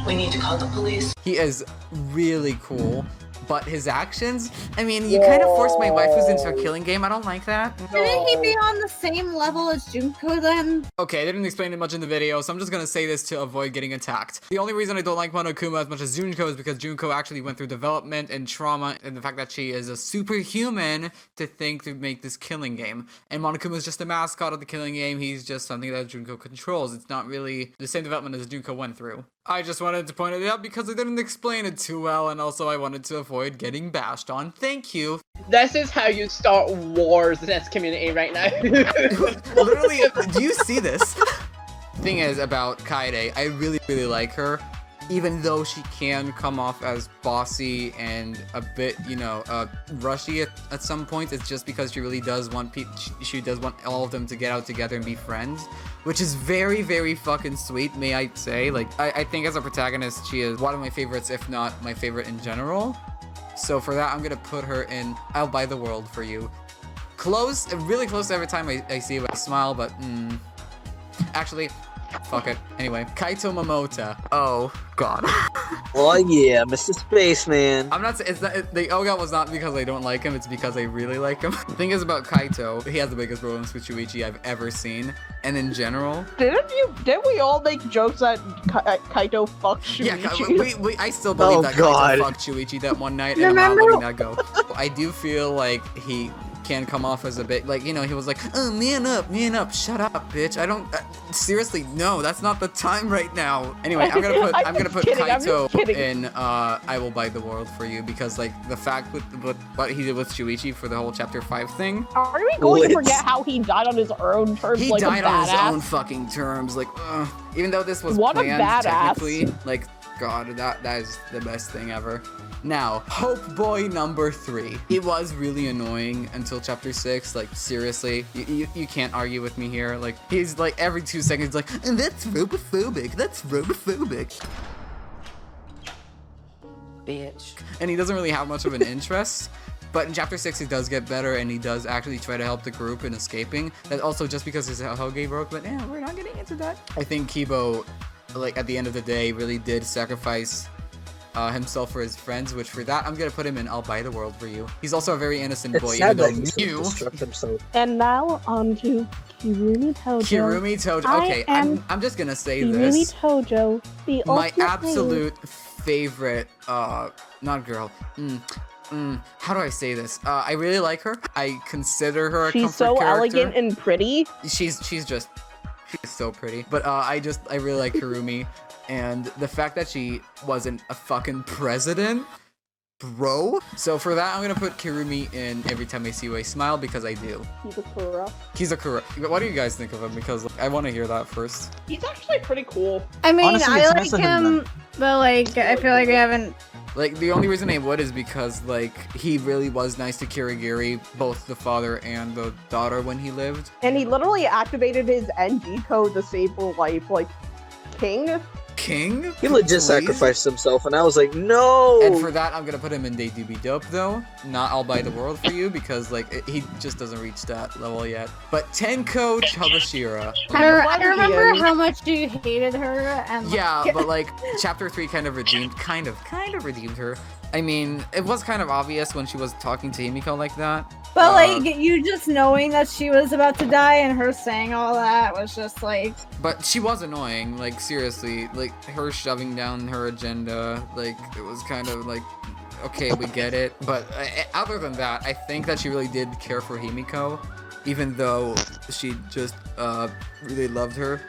Speaker 10: We need to call the police.
Speaker 1: he is really cool, but his actions. I mean, you kind of forced my waifus into a killing game. I don't like that.
Speaker 2: Didn't he be on the same level as Junko then?
Speaker 1: Okay, I didn't explain it much in the video, so I'm just gonna say this to avoid getting attacked. The only reason I don't like Monokuma as much as Junko is because Junko actually went through development and trauma, and the fact that she is a superhuman to think to make this killing game. And Monokuma is just a mascot of the killing game. He's just something that Junko controls. It's not really the same development as Junko went through. I just wanted to point it out because I didn't explain it too well, and also I wanted to avoid getting bashed on. Thank you.
Speaker 3: This is how you start wars in this community right now.
Speaker 1: Literally, do you see this? Thing is about Kaede, I really like her, even though she can come off as bossy and a bit, rushy at some points. It's just because she really does want she does want all of them to get out together and be friends, which is very fucking sweet, may I say. Like, I think as a protagonist, she is one of my favorites, if not my favorite in general. So for that, I'm gonna put her in I'll Buy the World for You. Close, really close every time I see it, I smile, but actually, fuck it. Anyway, Kaito Momota. Oh god.
Speaker 5: Oh yeah, Mr. Spaceman.
Speaker 1: I'm not. It's not. The oh god was not because I don't like him. It's because I really like him. The thing is about Kaito, he has the biggest romance with Shuichi I've ever seen, and in general.
Speaker 4: Didn't we all make jokes that Kaito fucked Shuichi?
Speaker 1: Yeah, I still believe that
Speaker 5: God.
Speaker 1: Kaito fucked Shuichi that one night, and I'm not letting that go. I do feel like he can come off as a bit like, he was like, oh, man up, shut up, bitch. I don't seriously, no, that's not the time right now. Anyway, I'm gonna put Kaito in I Will Buy the World for You, because like the fact with what he did with Shuichi for the whole chapter 5 thing.
Speaker 4: Are we going to forget how he died on his own terms?
Speaker 1: He
Speaker 4: like
Speaker 1: died
Speaker 4: a
Speaker 1: on his
Speaker 4: badass?
Speaker 1: own fucking terms, like even though this was
Speaker 4: What a
Speaker 1: planned
Speaker 4: badass.
Speaker 1: technically, like god, that is the best thing ever. Now, Hope Boy number 3. He was really annoying until chapter 6. Like, seriously, you can't argue with me here. Like, he's like every 2 seconds like, and that's robophobic,
Speaker 6: Bitch.
Speaker 1: and he doesn't really have much of an interest. But in chapter 6, he does get better, and he does actually try to help the group in escaping. That's also just because his Hoge broke, but yeah, we're not getting into that. I think Kibo, like, at the end of the day, really did sacrifice himself for his friends, which for that, I'm gonna put him in I'll Buy the World for You. He's also a very innocent boy, even though Mew...
Speaker 4: And now on to Kirumi Tojo.
Speaker 1: Kirumi Tojo. Okay, I'm just gonna say
Speaker 4: Kirumi
Speaker 1: this.
Speaker 4: Tojo, the
Speaker 1: My
Speaker 4: ultimate
Speaker 1: absolute favorite, not girl. How do I say this? I really like her. I consider her a comfort
Speaker 4: She's so
Speaker 1: character.
Speaker 4: elegant and pretty.
Speaker 1: She's so pretty. But I really like Kirumi, and the fact that she wasn't a fucking president, bro. So for that, I'm gonna put Kirumi in Every Time I See You I Smile, because I do. Kizakura. What do you guys think of him? Because I want to hear that first.
Speaker 4: He's actually pretty cool.
Speaker 2: I mean,
Speaker 5: Honestly,
Speaker 2: I
Speaker 5: it's
Speaker 2: like
Speaker 5: nice of him,
Speaker 2: him, but like, I feel like we haven't.
Speaker 1: Like, the only reason I would is because, like, he really was nice to Kirigiri, both the father and the daughter, when he lived.
Speaker 4: And he literally activated his NG code to save her life, like, King.
Speaker 5: He legit sacrificed himself, and I was like, no!
Speaker 1: And for that, I'm gonna put him in They Do Be Dope, though. Not I'll Buy the World for You, because, like, he just doesn't reach that level yet. But Tenko Chabashira.
Speaker 2: I remember how much you hated her, and
Speaker 1: Yeah, but, like, chapter 3 kind of redeemed her. I mean, it was kind of obvious when she was talking to Himiko like that.
Speaker 2: But like you just knowing that she was about to die and her saying all that was just like.
Speaker 1: But she was annoying, like seriously, like her shoving down her agenda, like it was kind of like, okay, we get it. But other than that, I think that she really did care for Himiko, even though she just really loved her.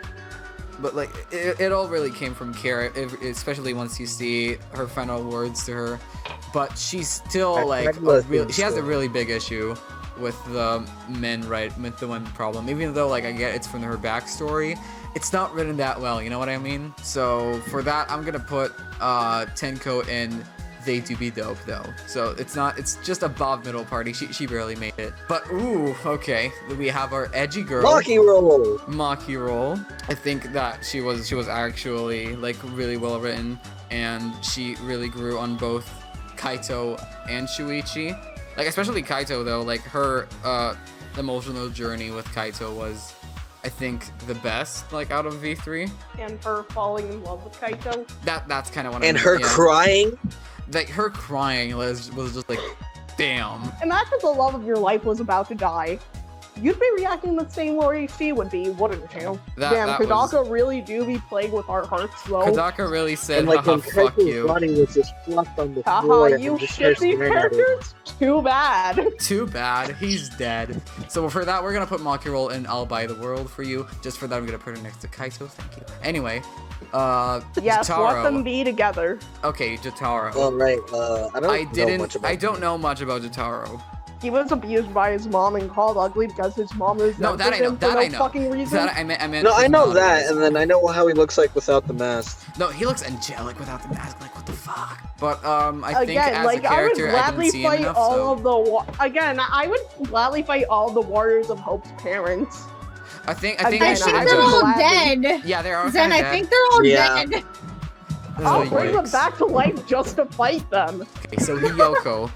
Speaker 1: But like it all really came from care, especially once you see her final words to her. But she's still like she has a really big issue with the men, right? With the women problem. Even though like I get it's from her backstory, it's not written that well. You know what I mean? So for that, I'm gonna put Tenko in They Do Be Dope though. So it's just above middle party. She barely made it. But ooh, okay. We have our edgy girl. Maki roll. I think that she was actually like really well written, and she really grew on both Kaito and Shuichi. Like especially Kaito though, like her emotional journey with Kaito was, I think, the best like out of V3.
Speaker 4: And her falling in love with Kaito.
Speaker 1: That's kind of what.
Speaker 5: And her crying.
Speaker 1: Like her crying was just like, damn.
Speaker 4: Imagine the love of your life was about to die. You'd be reacting the same way she would be, wouldn't you? Damn, Kodaka really do be playing with our hearts, though.
Speaker 1: Kodaka really said,
Speaker 5: and, like,
Speaker 1: haha, fuck you.
Speaker 5: Body was just flopped on the
Speaker 4: haha,
Speaker 5: floor
Speaker 4: you shit these characters? Too bad.
Speaker 1: Too bad. He's dead. So for that, we're gonna put Maki roll in I'll Buy the World for you. Just for that, I'm gonna put her next to Kaito. Thank you. Anyway,
Speaker 4: yes,
Speaker 1: Jotaro.
Speaker 4: let them be together.
Speaker 1: Okay, Jotaro.
Speaker 5: Well, right. I
Speaker 1: don't know much about Jotaro.
Speaker 4: He was abused by his mom and called ugly because his mom was
Speaker 1: no, that I know. That I know.
Speaker 4: Fucking reason.
Speaker 1: That I meant.
Speaker 5: No, I know that, and then I know how he looks like without the mask.
Speaker 1: No, he looks angelic without the mask. Like what the fuck? But I think
Speaker 4: again,
Speaker 1: as
Speaker 4: like,
Speaker 1: a character,
Speaker 4: I would gladly fight
Speaker 1: enough,
Speaker 4: all
Speaker 1: so.
Speaker 4: of the. Again, I would gladly fight all the warriors of Hope's parents.
Speaker 1: I think
Speaker 2: they're all dead.
Speaker 1: Yeah, they are.
Speaker 2: Zen, I think they're all dead.
Speaker 4: I'll bring them back to life just to fight them.
Speaker 1: Okay, so Hiyoko.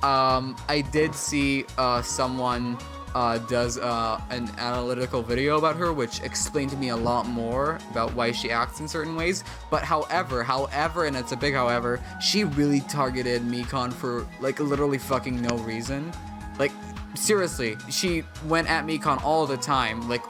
Speaker 1: I did see someone does an analytical video about her, which explained to me a lot more about why she acts in certain ways. But however, and it's a big however, she really targeted Mikon for like literally fucking no reason. Like seriously, she went at Mikon all the time, like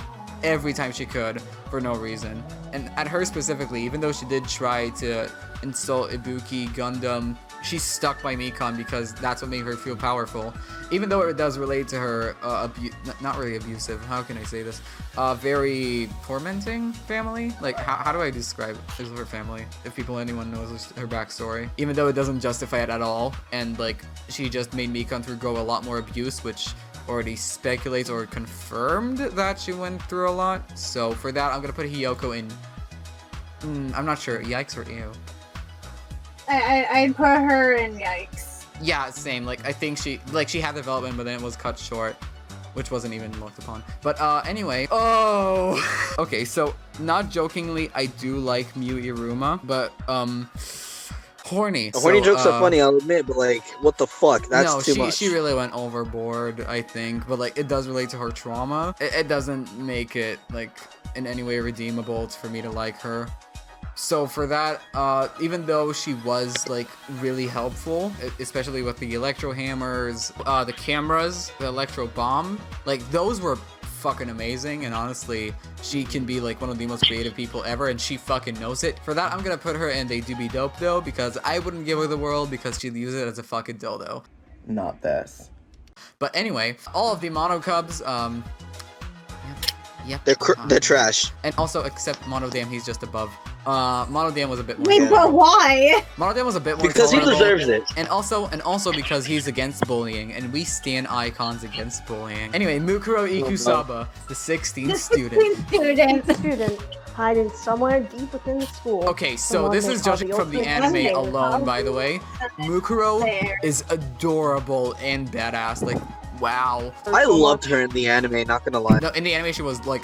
Speaker 1: every time she could for no reason. And at her specifically, even though she did try to insult Ibuki, Gundam, she's stuck by Mikon because that's what made her feel powerful. Even though it does relate to her, not really abusive, how can I say this? Very tormenting family? Like, how do I describe her family? If anyone knows her backstory. Even though it doesn't justify it at all. And, like, she just made Mikon undergo a lot more abuse, which already speculates or confirmed that she went through a lot. So for that, I'm gonna put Hiyoko in, I'm not sure, yikes or ew.
Speaker 2: I'd put her in yikes.
Speaker 1: Yeah, same. Like I think she had development, but then it was cut short, which wasn't even looked upon. But anyway, okay. So not jokingly, I do like Miu Iruma, but horny.
Speaker 5: Horny jokes are funny, I'll admit, but like, what the fuck? That's too much.
Speaker 1: She really went overboard, I think. But like, it does relate to her trauma. It doesn't make it like in any way redeemable for me to like her. So for that, even though she was like really helpful, especially with the electro hammers, the cameras, the electro bomb, like those were fucking amazing. And honestly, she can be like one of the most creative people ever, and she fucking knows it. For that, I'm gonna put her in They Do Be Dope though, because I wouldn't give her the world because she'd use it as a fucking dildo.
Speaker 11: Not this.
Speaker 1: But anyway, all of the Mono Cubs, yep,
Speaker 5: they're trash.
Speaker 1: And also, except Monodam, he's just above. Monodam was a bit more.
Speaker 2: Wait, but why?
Speaker 1: Monodam was a bit more.
Speaker 5: Because he deserves it.
Speaker 1: And also because he's against bullying, and we stand icons against bullying. Anyway, Mukuro Ikusaba, the 16th
Speaker 2: student.
Speaker 4: Hiding somewhere deep within the school.
Speaker 1: Okay, so this is judging from the anime alone, by the way. Mukuro is adorable and badass. Like, wow.
Speaker 5: I loved her in the anime, not gonna lie.
Speaker 1: No, in the anime she was like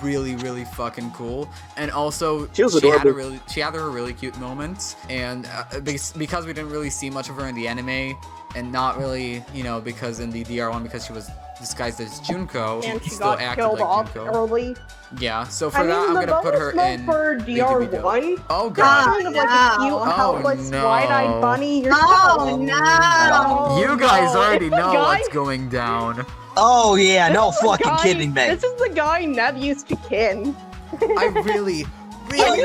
Speaker 1: really, really fucking cool. And also
Speaker 5: she had
Speaker 1: her really cute moments. And because we didn't really see much of her in the anime, and not really, you know, because in the DR1, because she was disguised as Junko.
Speaker 4: And she
Speaker 1: still
Speaker 4: got
Speaker 1: acted
Speaker 4: killed
Speaker 1: like
Speaker 4: off
Speaker 1: Junko.
Speaker 4: early.
Speaker 1: Yeah, so for
Speaker 4: I mean,
Speaker 1: that, I'm
Speaker 4: the
Speaker 1: gonna put her
Speaker 4: bonus mode
Speaker 1: in.
Speaker 4: for DR1.
Speaker 1: Oh god.
Speaker 4: Kind of like a cute,
Speaker 1: Oh,
Speaker 4: helpless,
Speaker 1: no.
Speaker 4: wide-eyed bunny. You're
Speaker 2: Oh no!
Speaker 1: You guys
Speaker 4: no.
Speaker 1: already
Speaker 4: It's the
Speaker 1: know
Speaker 4: guy-
Speaker 1: what's going down.
Speaker 11: Oh yeah,
Speaker 4: This
Speaker 11: no
Speaker 4: is the
Speaker 11: fucking
Speaker 4: guy-
Speaker 11: kidding me.
Speaker 4: This is the guy Nev used to kin.
Speaker 1: I really
Speaker 2: They
Speaker 1: really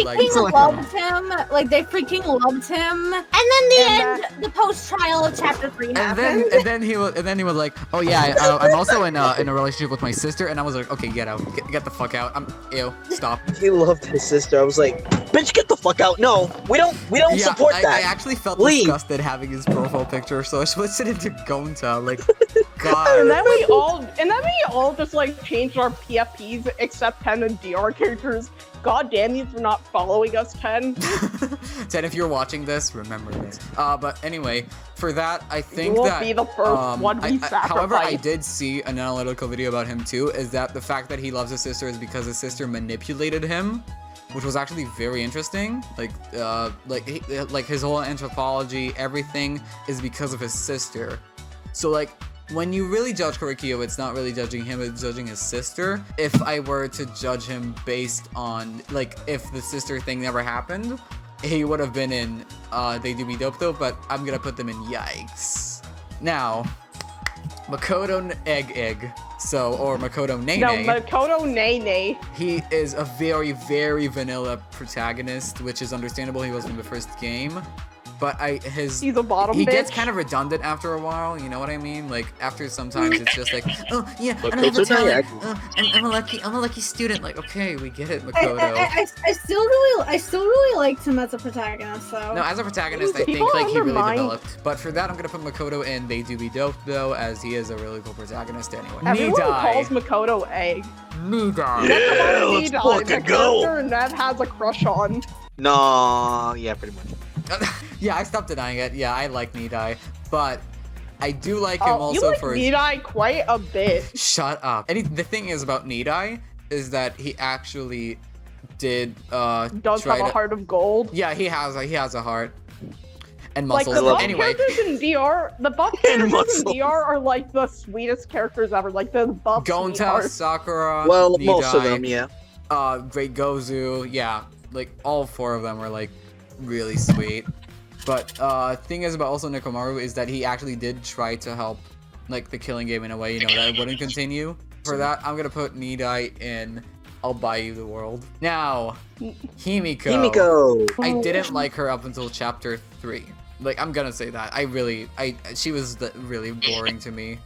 Speaker 1: like
Speaker 2: freaking
Speaker 1: him.
Speaker 2: loved him. Like they freaking loved him. And then the post-trial of chapter 3
Speaker 1: And
Speaker 2: happened.
Speaker 1: then he was like, oh yeah, I'm also in a relationship with my sister, and I was like, okay, get out, get the fuck out. Ew, stop.
Speaker 5: He loved his sister. I was like, bitch, get the fuck out. No, we don't
Speaker 1: Yeah,
Speaker 5: support that.
Speaker 1: I actually felt
Speaker 5: Leave.
Speaker 1: disgusted having his profile picture, so I switched it into Gonta. Like,
Speaker 4: And
Speaker 1: God.
Speaker 4: then we all just like changed our PFPs except 10 and DR characters. God damn you for not following us, 10.
Speaker 1: 10, if you're watching this, remember this. But anyway, for that, I think
Speaker 4: will
Speaker 1: that
Speaker 4: be the first one we
Speaker 1: however, I
Speaker 4: sacrifice.
Speaker 1: did see an analytical video about him too. Is that the fact that he loves his sister is because his sister manipulated him, which was actually very interesting. Like his whole anthropology, everything is because of his sister. So like, when you really judge Korikyo, it's not really judging him, it's judging his sister. If I were to judge him based on, like, if the sister thing never happened, he would have been in They Do Be Dope though, but I'm gonna put them in Yikes. Now, Makoto Egg. Or Makoto Nene.
Speaker 4: No, Makoto Nene.
Speaker 1: He is a very, very vanilla protagonist, which is understandable. He was from the first game. But
Speaker 4: he's a bottom
Speaker 1: he
Speaker 4: bitch.
Speaker 1: gets kind of redundant after a while, you know what I mean? Like after sometimes it's just like, oh yeah,
Speaker 5: But
Speaker 1: I don't have the
Speaker 5: Makoto
Speaker 1: talent.
Speaker 5: Nyaku.
Speaker 1: I'm a lucky student. Like, okay, we get it, Makoto.
Speaker 2: I still really liked him as a protagonist though.
Speaker 1: No, as a protagonist, I think
Speaker 4: People
Speaker 1: like he really
Speaker 4: undermine-
Speaker 1: developed. But for that, I'm gonna put Makoto in They Do Be Dope though, as he is a really cool protagonist anyway.
Speaker 4: Everyone
Speaker 1: Nidai.
Speaker 4: calls Makoto Egg.
Speaker 1: Nidai.
Speaker 5: Yeah, let's
Speaker 4: Nidai,
Speaker 5: fucking
Speaker 4: the
Speaker 5: go.
Speaker 4: character Nev has a crush on.
Speaker 5: No, yeah, pretty much.
Speaker 1: Yeah, I stopped denying it. Yeah, I like Nidai, but I do like him
Speaker 4: You
Speaker 1: also
Speaker 4: like
Speaker 1: for his...
Speaker 4: Nidai quite a bit.
Speaker 1: Shut up. The thing is about Nidai is that he actually did
Speaker 4: Does
Speaker 1: try
Speaker 4: have a
Speaker 1: to...
Speaker 4: heart of gold.
Speaker 1: Yeah, he has a heart and
Speaker 4: Like
Speaker 1: muscles.
Speaker 4: the buff
Speaker 1: Anyway,
Speaker 4: characters in DR, the buff characters in DR are like the sweetest characters ever. Like the buff
Speaker 1: Gonta,
Speaker 4: sweethearts.
Speaker 1: Sakura,
Speaker 5: Well,
Speaker 1: Nidai,
Speaker 5: most of them, yeah.
Speaker 1: Great Gozu, yeah, like all 4 of them were like really sweet. But thing is about also Nekomaru is that he actually did try to help like the killing game in a way, you know, that it wouldn't continue. For that, I'm gonna put Nidai in I'll Buy You the World. Now, Himiko. I didn't like her up until chapter 3. Like, I'm gonna say that. She was really boring to me.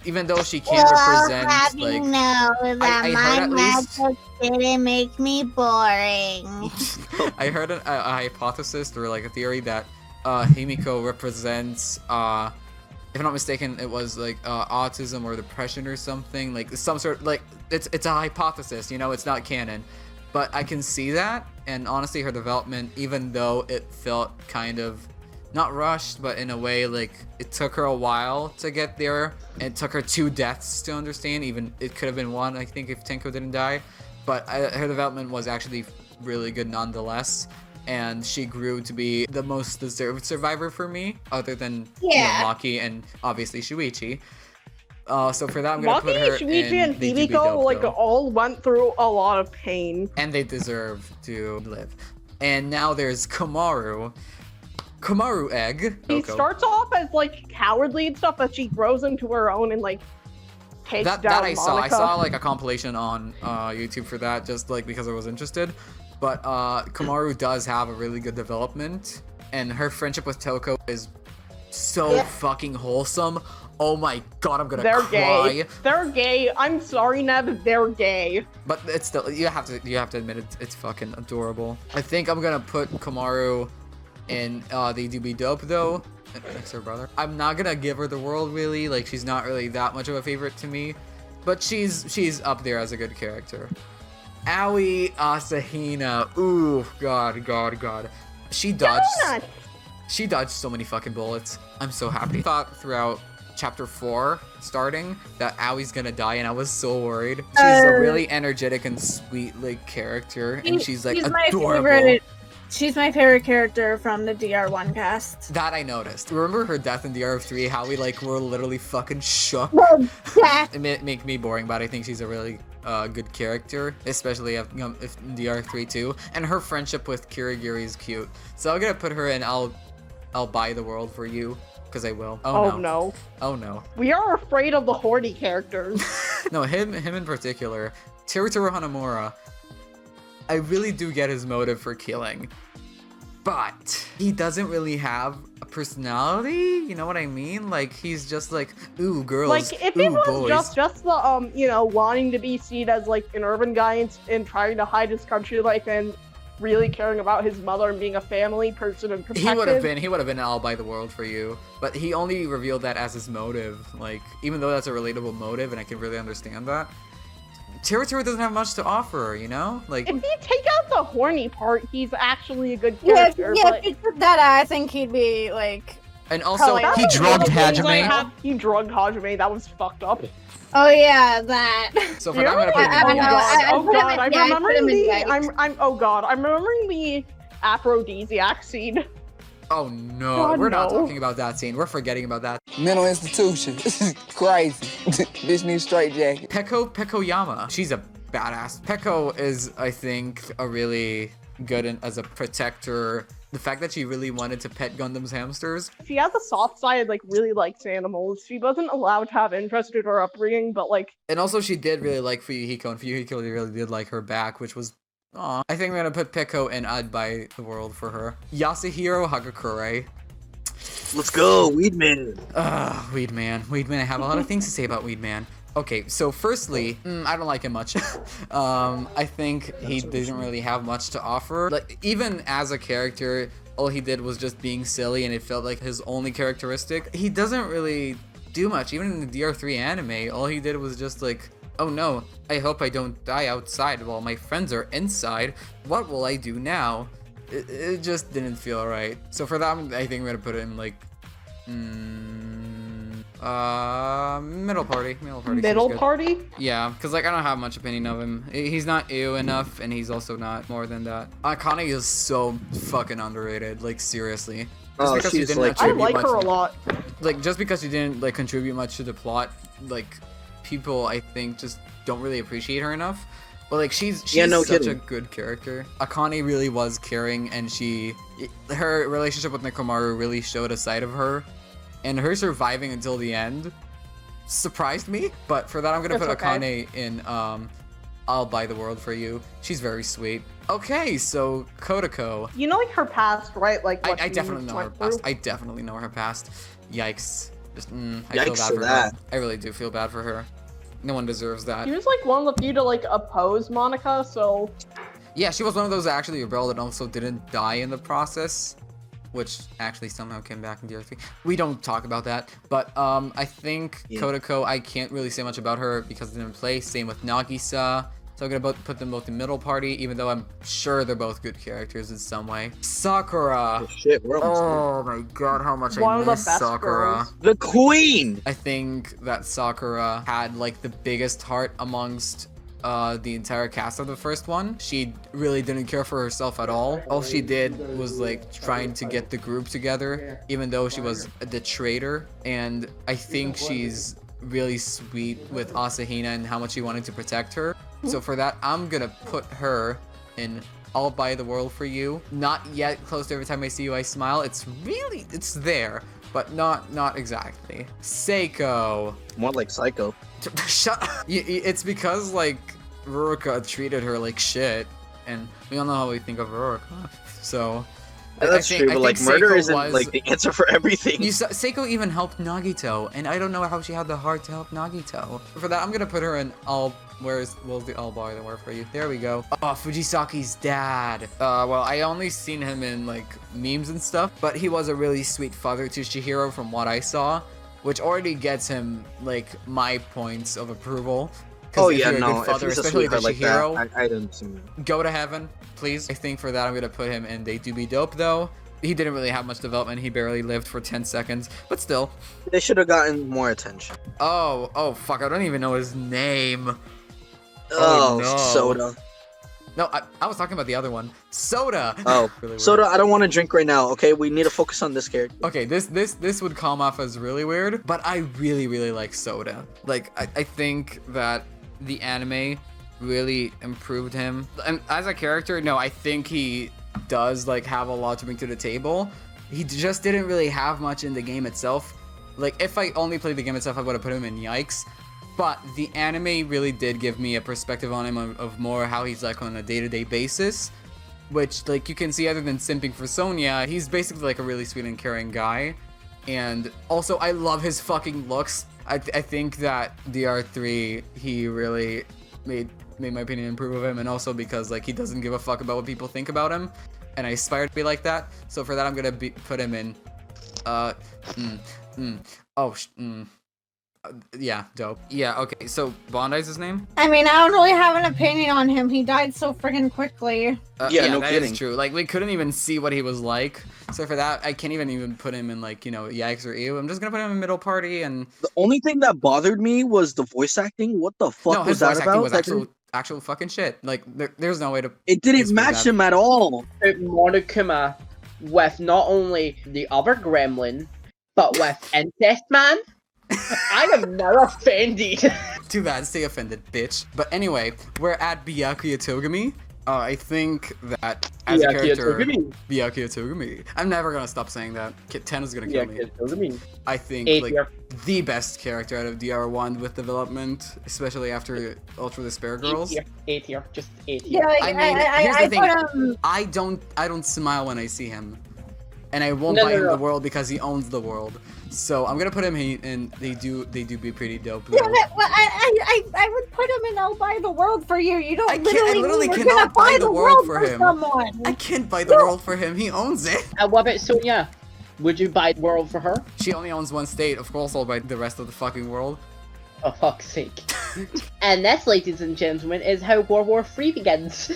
Speaker 1: Even though she can't represent, like, I heard at least...
Speaker 2: didn't make me boring.
Speaker 1: I heard a hypothesis or like a theory that Himiko represents, if I'm not mistaken, it was like autism or depression or something. Like some sort, like it's a hypothesis, you know, it's not canon. But I can see that, and honestly, her development, even though it felt kind of not rushed, but in a way, like it took her a while to get there. It took her 2 deaths to understand. Even it could have been 1, I think, if Tenko didn't die. But her development was actually really good nonetheless, and she grew to be the most deserved survivor for me, other than Maki and obviously Shuichi. So for that, I'm gonna put her
Speaker 4: Shuichi,
Speaker 1: in
Speaker 4: and
Speaker 1: They Do Be
Speaker 4: Himiko
Speaker 1: Dope,
Speaker 4: like
Speaker 1: though.
Speaker 4: all went through a lot of pain,
Speaker 1: And they deserve to live. And now there's Komaru. Komaru Egg.
Speaker 4: She starts off as like cowardly and stuff, but she grows into her own and like takes down
Speaker 1: That I saw. I
Speaker 4: Monica.
Speaker 1: saw like a compilation on YouTube for that, just like because I was interested. But Komaru does have a really good development, and her friendship with Toko is so fucking wholesome. Oh my god, I'm gonna cry.
Speaker 4: Gay. They're gay. I'm sorry, Nev. They're gay.
Speaker 1: But it's still, you have to admit it's fucking adorable. I think I'm gonna put Komaru in They Do Be Dope though. That's her brother. I'm not gonna give her the world really. Like she's not really that much of a favorite to me, but she's up there as a good character. Aoi Asahina. Ooh, god. She dodged so many fucking bullets. I'm so happy. I thought throughout chapter 4 starting that Aoi's gonna die, and I was so worried. She's a really energetic and sweet like character, and she's like adorable.
Speaker 2: She's my favorite character from the DR1 cast.
Speaker 1: That I noticed. Remember her death in DR3? How we like were literally fucking shook.
Speaker 2: Well, yeah.
Speaker 1: It may make me boring, but I think she's a really good character, especially if DR3 too. And her friendship with Kirigiri is cute. So I'm gonna put her in. I'll buy the world for you, because I will.
Speaker 4: Oh no.
Speaker 1: Oh no.
Speaker 4: We are afraid of the horny characters.
Speaker 1: No, him in particular. Terutoru Hanamura. I really do get his motive for killing, but he doesn't really have a personality. You know what I mean? Like, he's just like, ooh, girls,
Speaker 4: like, if
Speaker 1: ooh,
Speaker 4: it was
Speaker 1: boys.
Speaker 4: just the you know, wanting to be seen as like an urban guy and trying to hide his country life and really caring about his mother and being a family person and protective.
Speaker 1: He would have been I'll buy the world for you, but he only revealed that as his motive. Like, even though that's a relatable motive and I can really understand that, Terutoru doesn't have much to offer, you know? Like,
Speaker 4: if you take out the horny part, he's actually a good character.
Speaker 2: Yeah,
Speaker 4: but...
Speaker 2: if you took that out, I think he'd be like.
Speaker 1: And also, he drugged Hajime.
Speaker 4: He drugged Hajime. That was fucked up.
Speaker 2: Oh yeah, that.
Speaker 1: So for that, I'm gonna put him in
Speaker 4: I'm remembering the aphrodisiac scene.
Speaker 1: Oh no,
Speaker 4: God,
Speaker 1: we're not talking about that scene. We're forgetting about that.
Speaker 11: Mental institution. This is crazy. Bitch needs straight jacket.
Speaker 1: Pekoyama. She's a badass. Peko is, I think, a really good as a protector. The fact that she really wanted to pet Gundam's hamsters.
Speaker 4: She has a soft side, like, really likes animals. She wasn't allowed to have interest in her upbringing, but, like...
Speaker 1: And also, she did really like Fuyuhiko, and Fuyuhiko really did like her back, which was... Aw. I think I'm gonna put Peko and I'd buy the world for her. Yasuhiro Hagakure.
Speaker 5: Let's go, Weedman.
Speaker 1: Weedman. Weedman, I have a lot of things to say about Weedman. Okay, so firstly, I don't like him much. I think he didn't really have much to offer. Like, even as a character, all he did was just being silly, and it felt like his only characteristic. He doesn't really do much. Even in the DR3 anime, all he did was just like, oh no, I hope I don't die outside while my friends are inside. What will I do now? It just didn't feel right. So for that, I think we're gonna put it in like, middle party.
Speaker 4: Middle party?
Speaker 1: Yeah, because like I don't have much opinion of him. He's not ew enough, and he's also not more than that. Akane is so fucking underrated. Like, seriously.
Speaker 5: Oh, she's like,
Speaker 4: I like her a lot.
Speaker 1: Like, just because you didn't like contribute much to the plot, like, people I think just don't really appreciate her enough. But like, she's such a good character. Akane really was caring, and her relationship with Nekomaru really showed a side of her. And her surviving until the end surprised me. But for that, I'm gonna put Akane in I'll buy the world for you. She's very sweet. Okay, so Kodako.
Speaker 4: You know, like, her past, right? Like, what
Speaker 1: I definitely know her past. I definitely know her past. Yikes. Just I feel
Speaker 5: Yikes
Speaker 1: bad
Speaker 5: for
Speaker 1: for
Speaker 5: that.
Speaker 1: her. I really do feel bad for her. No one deserves that.
Speaker 4: She was like one of the few to like oppose Monica, so
Speaker 1: yeah, she was one of those that actually rebelled and also didn't die in the process, which actually somehow came back in DR3. We don't talk about that, but I think Kodako, I can't really say much about her because it didn't play. Same with Nagisa. So I'm gonna put them both in middle party, even though I'm sure they're both good characters in some way. Sakura.
Speaker 5: Oh, shit, we're
Speaker 1: oh my god, how much I miss Sakura.
Speaker 5: Girls. The queen.
Speaker 1: I think that Sakura had like the biggest heart amongst the entire cast of the first one. She really didn't care for herself at all. All she did was like trying to get the group together, even though she was the traitor. And I think she's really sweet with Asahina and how much she wanted to protect her. So for that, I'm gonna put her in I'll buy the world for you. Not yet close to every time I see you I smile. It's there, but not exactly. Seiko.
Speaker 5: More like Psycho.
Speaker 1: Shut up. It's because like Ruroka treated her like shit, and we all know how we think of Ruroka. So
Speaker 5: that's true, but like murder isn't like the answer for everything.
Speaker 1: Seiko even helped Nagito, and I don't know how she had the heart to help Nagito. For that, I'm gonna put her in where's the I'll buy the word for you. There we go. Oh, Fujisaki's dad. Well, I only seen him in like memes and stuff, but he was a really sweet father to Chihiro from what I saw, which already gets him like my points of approval.
Speaker 5: Oh yeah, no,
Speaker 1: father,
Speaker 5: if he's
Speaker 1: especially
Speaker 5: a like
Speaker 1: Chihiro,
Speaker 5: that, I didn't see him.
Speaker 1: Go to heaven, please. I think for that I'm gonna put him in They Do Be Dope though. He didn't really have much development. He barely lived for 10 seconds, but still.
Speaker 5: They should have gotten more attention.
Speaker 1: Oh fuck, I don't even know his name.
Speaker 5: Oh no. Soda.
Speaker 1: No, I was talking about the other one. Soda!
Speaker 5: Oh,
Speaker 1: Really
Speaker 5: Soda, I don't want to drink right now, okay? We need to focus on this character.
Speaker 1: Okay, this would come off as really weird, but I really, really like Soda. Like, I think that the anime really improved him. And as a character, no, I think he does, like, have a lot to bring to the table. He just didn't really have much in the game itself. Like, if I only played the game itself, I would have put him in Yikes. But the anime really did give me a perspective on him of more how he's like on a day-to-day basis. Which, like, you can see other than simping for Sonya, he's basically like a really sweet and caring guy. And also, I love his fucking looks. I think that DR3, he really made my opinion improve of him. And also because, like, he doesn't give a fuck about what people think about him. And I aspire to be like that. So for that, I'm gonna put him in, yeah, dope. Yeah, okay, so Bondi's his name?
Speaker 2: I mean, I don't really have an opinion on him. He died so freaking quickly.
Speaker 5: Yeah, no
Speaker 1: that
Speaker 5: kidding.
Speaker 1: is true. Like, we couldn't even see what he was like. So for that, I can't even put him in, like, you know, Yikes or Ew. I'm just gonna put him in middle party and...
Speaker 5: The only thing that bothered me was the voice acting. What the fuck
Speaker 1: No,
Speaker 5: was
Speaker 1: his
Speaker 5: that
Speaker 1: voice acting
Speaker 5: about?
Speaker 1: was actual fucking shit. Like, there's no way to...
Speaker 5: It didn't match him at all.
Speaker 3: Monokuma with not only the other gremlin, but with Incest Man. I am now offended.
Speaker 1: Too bad, stay offended, bitch. But anyway, we're at Byakuyatogami. I think that as a character, Byakuyatogami. I'm never gonna stop saying that. Ten is gonna kill me. I think like the best character out of DR1 with development, especially after Ultra Despair Girls.
Speaker 3: A tier, just A tier.
Speaker 2: Yeah, like,
Speaker 1: I mean, here's the thing.
Speaker 2: put
Speaker 1: I don't smile when I see him, and I won't buy him the world because he owns the world. So I'm gonna put him in, and they do be pretty dope.
Speaker 2: Yeah, well, I would put him in I'll buy the world for you. You don't
Speaker 1: I literally
Speaker 2: mean
Speaker 1: cannot buy the world for him.
Speaker 2: Someone.
Speaker 1: I can't buy the world for him. He owns it.
Speaker 3: What about Sonya? Would you buy the world for her?
Speaker 1: She only owns one state. Of course, I'll buy the rest of the fucking world.
Speaker 3: For fuck's sake. And this, ladies and gentlemen, is how World War III begins.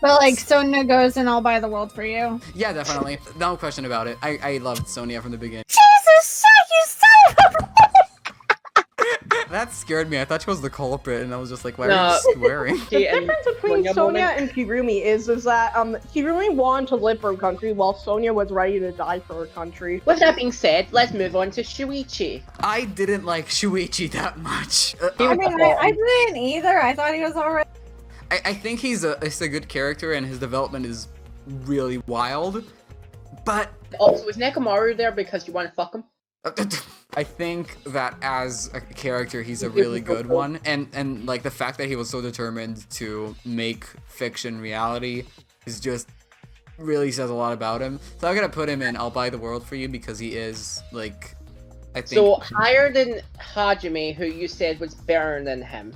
Speaker 2: But like Sonya goes and I'll buy the world for you.
Speaker 1: Yeah, definitely. No question about it. I loved Sonya from the beginning.
Speaker 2: Jesus, you son of a...
Speaker 1: That scared me. I thought she was the culprit, and I was just like, why are you swearing?
Speaker 4: The difference between Sonya and Kirumi is that Kirumi wanted to live for her country while Sonya was ready to die for her country.
Speaker 3: With that being said, let's move on to Shuichi.
Speaker 1: I didn't like Shuichi that much.
Speaker 2: I mean, I didn't either. I thought he was alright.
Speaker 1: I think he's a good character, and his development is really wild, but...
Speaker 3: Also, is Nekomaru there because you want to fuck him?
Speaker 1: I think that as a character, he's a really good one, and like the fact that he was so determined to make fiction reality is just really says a lot about him. So I'm gonna put him in I'll buy the world for you because he is like, I think.
Speaker 3: So higher than Hajime, who you said was better than him.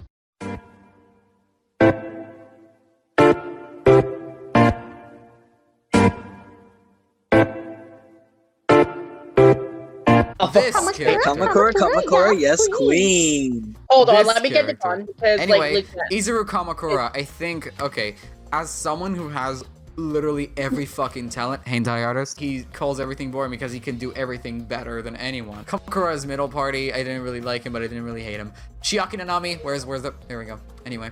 Speaker 1: This character.
Speaker 5: Kamakura, yes, queen.
Speaker 3: Hold on,
Speaker 1: This
Speaker 3: let me get the
Speaker 1: character.
Speaker 3: done.
Speaker 1: Anyway, Izuru Kamakura, I think, okay, as someone who has literally every fucking talent, hentai artist, he calls everything boring because he can do everything better than anyone. Kamakura's middle party, I didn't really like him, but I didn't really hate him. Chiaki Nanami, where's the, there we go. Anyway.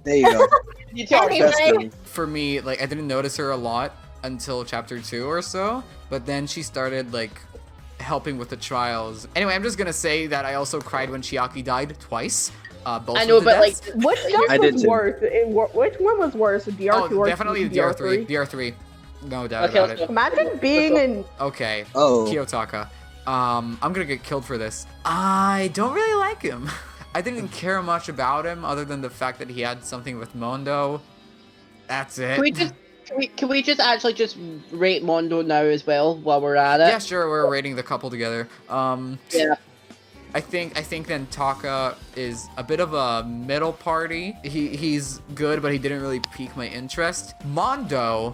Speaker 5: There you go.
Speaker 2: Anyway.
Speaker 1: For me, like, I didn't notice her a lot until chapter 2 or so, but then she started, like, helping with the trials. Anyway, I'm just gonna say that I also cried when Chiaki died twice. Both
Speaker 3: I know,
Speaker 1: of the
Speaker 3: but
Speaker 1: deaths.
Speaker 3: like,
Speaker 4: Which death was worse? Which one was worse, DR2 or
Speaker 1: definitely DR3. DR3. No doubt
Speaker 3: Okay,
Speaker 1: about it.
Speaker 4: Imagine being in...
Speaker 1: Okay.
Speaker 5: Oh.
Speaker 1: Kiyotaka. I'm gonna get killed for this. I don't really like him. I didn't care much about him other than the fact that he had something with Mondo. That's it.
Speaker 3: Can we just actually just rate Mondo now as well while we're at it?
Speaker 1: Yeah, sure. We're rating the couple together.
Speaker 3: Yeah.
Speaker 1: I think then Taka is a bit of a middle party. He's good, but he didn't really pique my interest. Mondo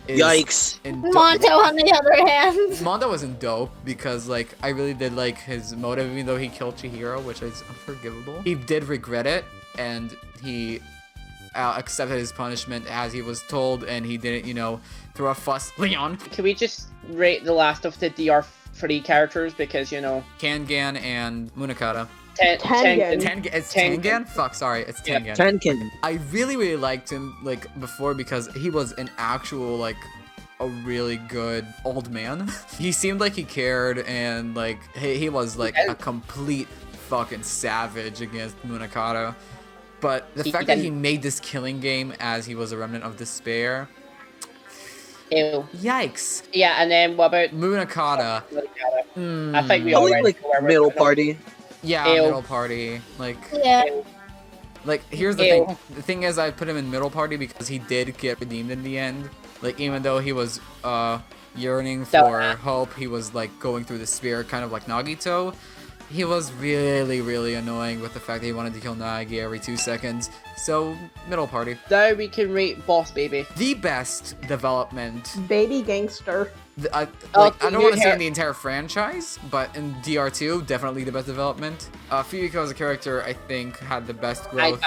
Speaker 1: is
Speaker 5: Yikes.
Speaker 2: Mondo, on the other hand.
Speaker 1: Mondo wasn't dope because like I really did like his motive, even though he killed Chihiro, which is unforgivable. He did regret it, and he accepted his punishment as he was told, and he didn't, you know, throw a fuss. Leon!
Speaker 3: Can we just rate the last of the DR3 characters because, you know...
Speaker 1: Kangan and Munakata.
Speaker 4: Tengen.
Speaker 1: It's Tengen? Fuck, sorry, it's Tengen.
Speaker 5: Tengen.
Speaker 1: I really liked him, like, before because he was an actual, like, a really good old man. He seemed like he cared, and, like, he was, like, a complete fucking savage against Munakata. But the fact that he made this killing game as he was a remnant of despair...
Speaker 3: Ew.
Speaker 1: Yikes.
Speaker 3: Yeah, and then what about
Speaker 1: Munakata?
Speaker 3: I think we already
Speaker 5: like middle party.
Speaker 1: Yeah,
Speaker 3: Ew.
Speaker 1: middle party. Like,
Speaker 2: Yeah.
Speaker 1: like here's the thing. The thing is, I put him in middle party because he did get redeemed in the end. Like, even though he was yearning for hope, he was like going through the spear, kind of like Nagito. He was really annoying with the fact that he wanted to kill Nagi every 2 seconds. So, middle party.
Speaker 3: Now we can rate Boss Baby.
Speaker 1: The best development.
Speaker 4: Baby gangster.
Speaker 1: I don't want to say in the entire franchise, but in DR2, definitely the best development. Fuyuko as a character, I think, had the best growth.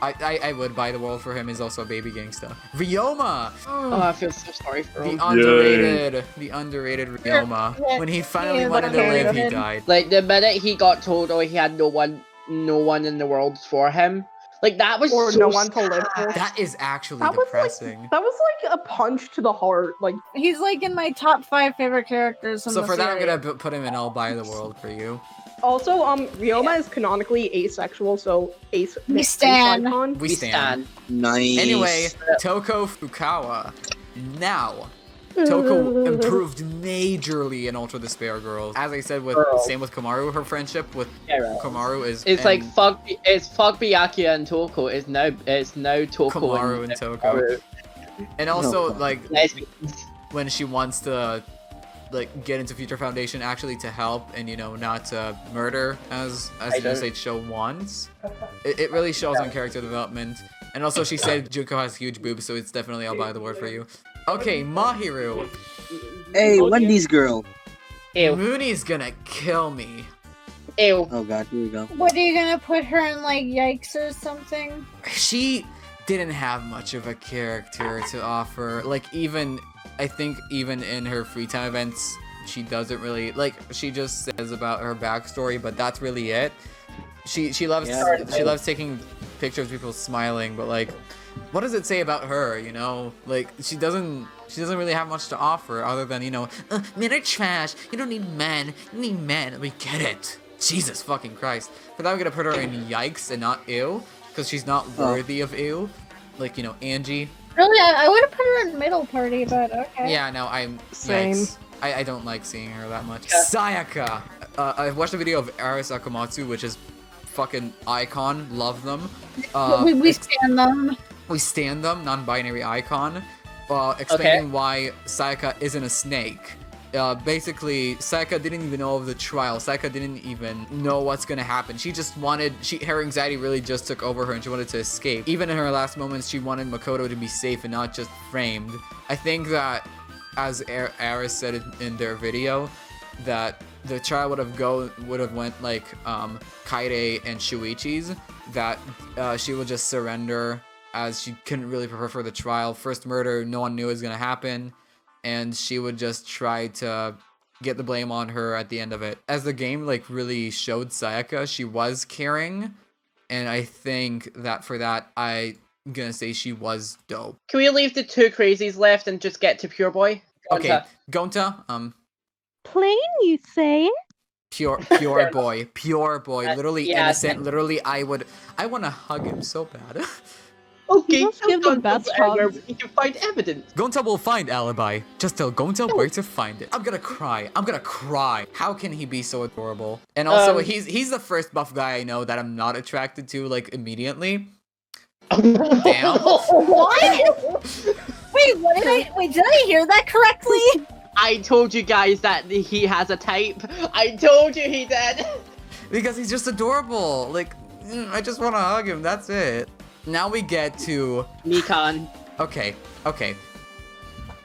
Speaker 1: I would buy the world for him. Is also a baby gangsta. Ryoma!
Speaker 3: Oh, I feel so sorry for him.
Speaker 1: The underrated Ryoma. When he finally wanted to live, he died.
Speaker 3: Like, the minute he got told, oh, he had no one in the world for him. Like, that was
Speaker 4: Or
Speaker 3: so
Speaker 4: no one to live for.
Speaker 1: That is actually
Speaker 4: That was
Speaker 1: depressing.
Speaker 4: that was like a punch to the heart. Like,
Speaker 2: He's like in my top 5 favorite characters.
Speaker 1: So for that, I'm gonna put him in I'll buy the world for you.
Speaker 4: also, Ryoma is canonically asexual, so
Speaker 2: We stan.
Speaker 4: icon.
Speaker 1: We stand.
Speaker 5: Nice.
Speaker 1: Anyway, Toko Fukawa. Now, Toko improved majorly in Ultra Despair Girls. As I said, same with Komaru, her friendship with Komaru is...
Speaker 3: It's like, fuck Byakuya and Toko. It's now Toko
Speaker 1: Komaru and Toko. And also, like, when she wants to, like, get into Future Foundation actually to help and, you know, not to murder, as the SH show wants. It really shows on character development. And also, she said Junko has huge boobs, so it's definitely I'll buy the word for you. Okay, Mahiru.
Speaker 5: Hey, Wendy's girl.
Speaker 3: Ew.
Speaker 1: Mooney's gonna kill me.
Speaker 3: Ew.
Speaker 5: Oh god, here we go.
Speaker 2: What are you gonna put her in, like, yikes or something?
Speaker 1: She didn't have much of a character to offer. Like, I think even in her free time events, she doesn't really, like, she just says about her backstory, but that's really it. She loves taking pictures of people smiling, but, like, what does it say about her, you know? Like, she doesn't really have much to offer other than, you know, men are trash, you don't need men, you need men. We get it. Jesus fucking Christ. For that, I'm gonna put her in yikes and not ew, because she's not worthy of ew. Like, you know, Angie.
Speaker 2: Really, I would have put her in middle party, but okay.
Speaker 1: Yeah, no, I'm
Speaker 4: Same.
Speaker 1: yikes. I don't like seeing her that much. Sayaka! I watched a video of Aris Akamatsu, which is fucking icon. Love them.
Speaker 2: We stand them.
Speaker 1: We stand them, non-binary icon. Explaining why Sayaka isn't a snake. Basically, Sayaka didn't even know of the trial. Sayaka didn't even know what's gonna happen. She just wanted, her anxiety really just took over her and she wanted to escape. Even in her last moments, she wanted Makoto to be safe and not just framed. I think that, as Aris said in their video, that the trial would have went like Kaide and Shuichi's, that she would just surrender as she couldn't really prepare for the trial. First murder, no one knew it was gonna happen. And she would just try to get the blame on her at the end of it. As the game, like, really showed Sayaka, she was caring. And I think that for that, I'm gonna say she was dope.
Speaker 3: Can we leave the 2 crazies left and just get to Pure Boy?
Speaker 1: Okay, Gonta,
Speaker 4: Plain, you say?
Speaker 1: pure boy. Literally innocent. Literally, I wanna hug him so bad.
Speaker 3: Okay,
Speaker 4: give the best hug.
Speaker 3: We can find evidence.
Speaker 1: Gonta will find alibi. Just tell Gonta where to find it. I'm gonna cry. How can he be so adorable? And also, he's the first buff guy I know that I'm not attracted to, like, immediately. Damn.
Speaker 2: What? Wait, did I hear that correctly?
Speaker 3: I told you guys that he has a type. I told you he did.
Speaker 1: Because he's just adorable. Like, I just want to hug him. That's it. Now we get to
Speaker 3: Mikan.
Speaker 1: Okay.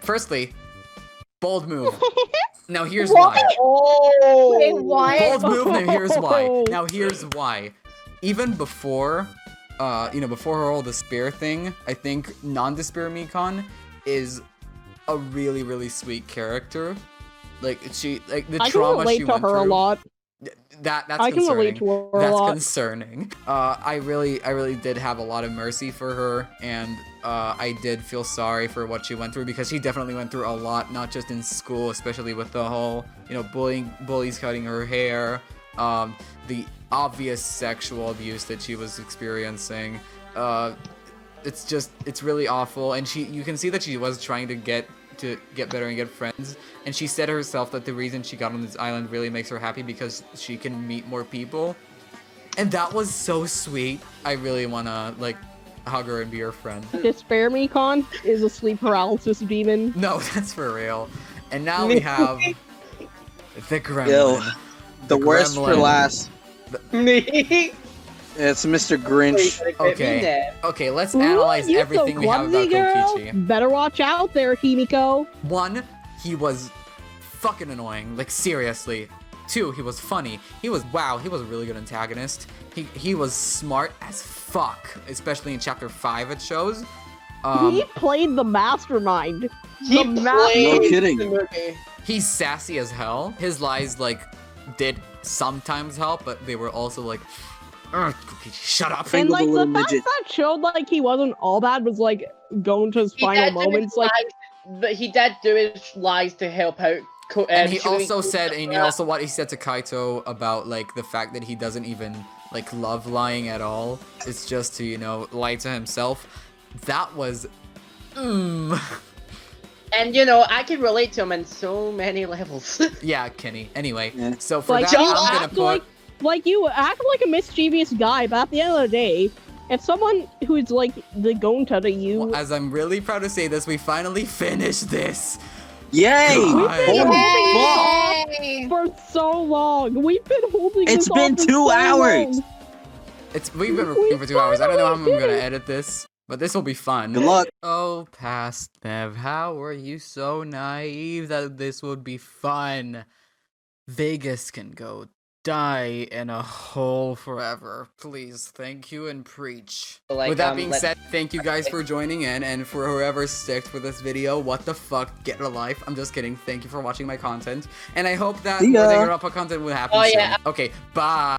Speaker 1: Firstly, bold move. Now here's why.
Speaker 2: Oh, wait, why?
Speaker 1: Bold move. Now here's why. Even before, before her whole despair thing, I think non-despair Mikan is a really, really sweet character. Like, the trauma she went through.
Speaker 4: I can relate to her a lot.
Speaker 1: That's
Speaker 4: I can
Speaker 1: concerning.
Speaker 4: relate to her a
Speaker 1: That's
Speaker 4: lot.
Speaker 1: concerning. I really did have a lot of mercy for her, and I did feel sorry for what she went through, because she definitely went through a lot, not just in school, especially with the whole, bullies cutting her hair, the obvious sexual abuse that she was experiencing. It's really awful, and you can see that she was trying to get better and get friends, and she said herself that the reason she got on this island really makes her happy because she can meet more people, and that was so sweet. I really wanna hug her and be her friend.
Speaker 4: Despair Mikon is a sleep paralysis demon.
Speaker 1: No, that's for real. And now we have the gremlin.
Speaker 5: Yo, the worst for
Speaker 1: gremlin.
Speaker 5: last. It's Mr. Grinch.
Speaker 1: Okay, let's analyze everything we have about Kokichi.
Speaker 4: Better watch out there, Himiko.
Speaker 1: 1, he was fucking annoying, seriously. 2, he was funny. He was a really good antagonist. He was smart as fuck, especially in chapter 5 it shows.
Speaker 4: He played the mastermind.
Speaker 5: No kidding.
Speaker 1: He's sassy as hell. His lies did sometimes help, but they were also Kokichi, shut up.
Speaker 4: And the fact that showed he wasn't all bad was going to his final moments.
Speaker 3: But he did do his lies to help out.
Speaker 1: And he also said, what he said to Kaito about the fact that he doesn't even love lying at all. It's just to lie to himself. That was, And
Speaker 3: I can relate to him on so many levels.
Speaker 1: Yeah, Kenny. Anyway, so for that, I'm gonna put.
Speaker 4: You act like a mischievous guy, but at the end of the day, if someone who's the Gonta to you...
Speaker 1: Well, as I'm really proud to say this, we finally finished this!
Speaker 5: Yay!
Speaker 4: We've been holding this off for so long! We've been holding this off for
Speaker 5: 2 hours!
Speaker 1: We've been recording for 2 hours. I don't know how I'm gonna edit this, but this will be fun.
Speaker 5: Good luck!
Speaker 1: Oh, past Nev, how were you so naive that this would be fun? Vegas can go die in a hole forever. Please, thank you and preach. With that being said, thank you guys for joining in, and for whoever sticked with this video, what the fuck, get a life. I'm just kidding. Thank you for watching my content, and I hope that more Danganronpa content will happen soon. Okay, bye!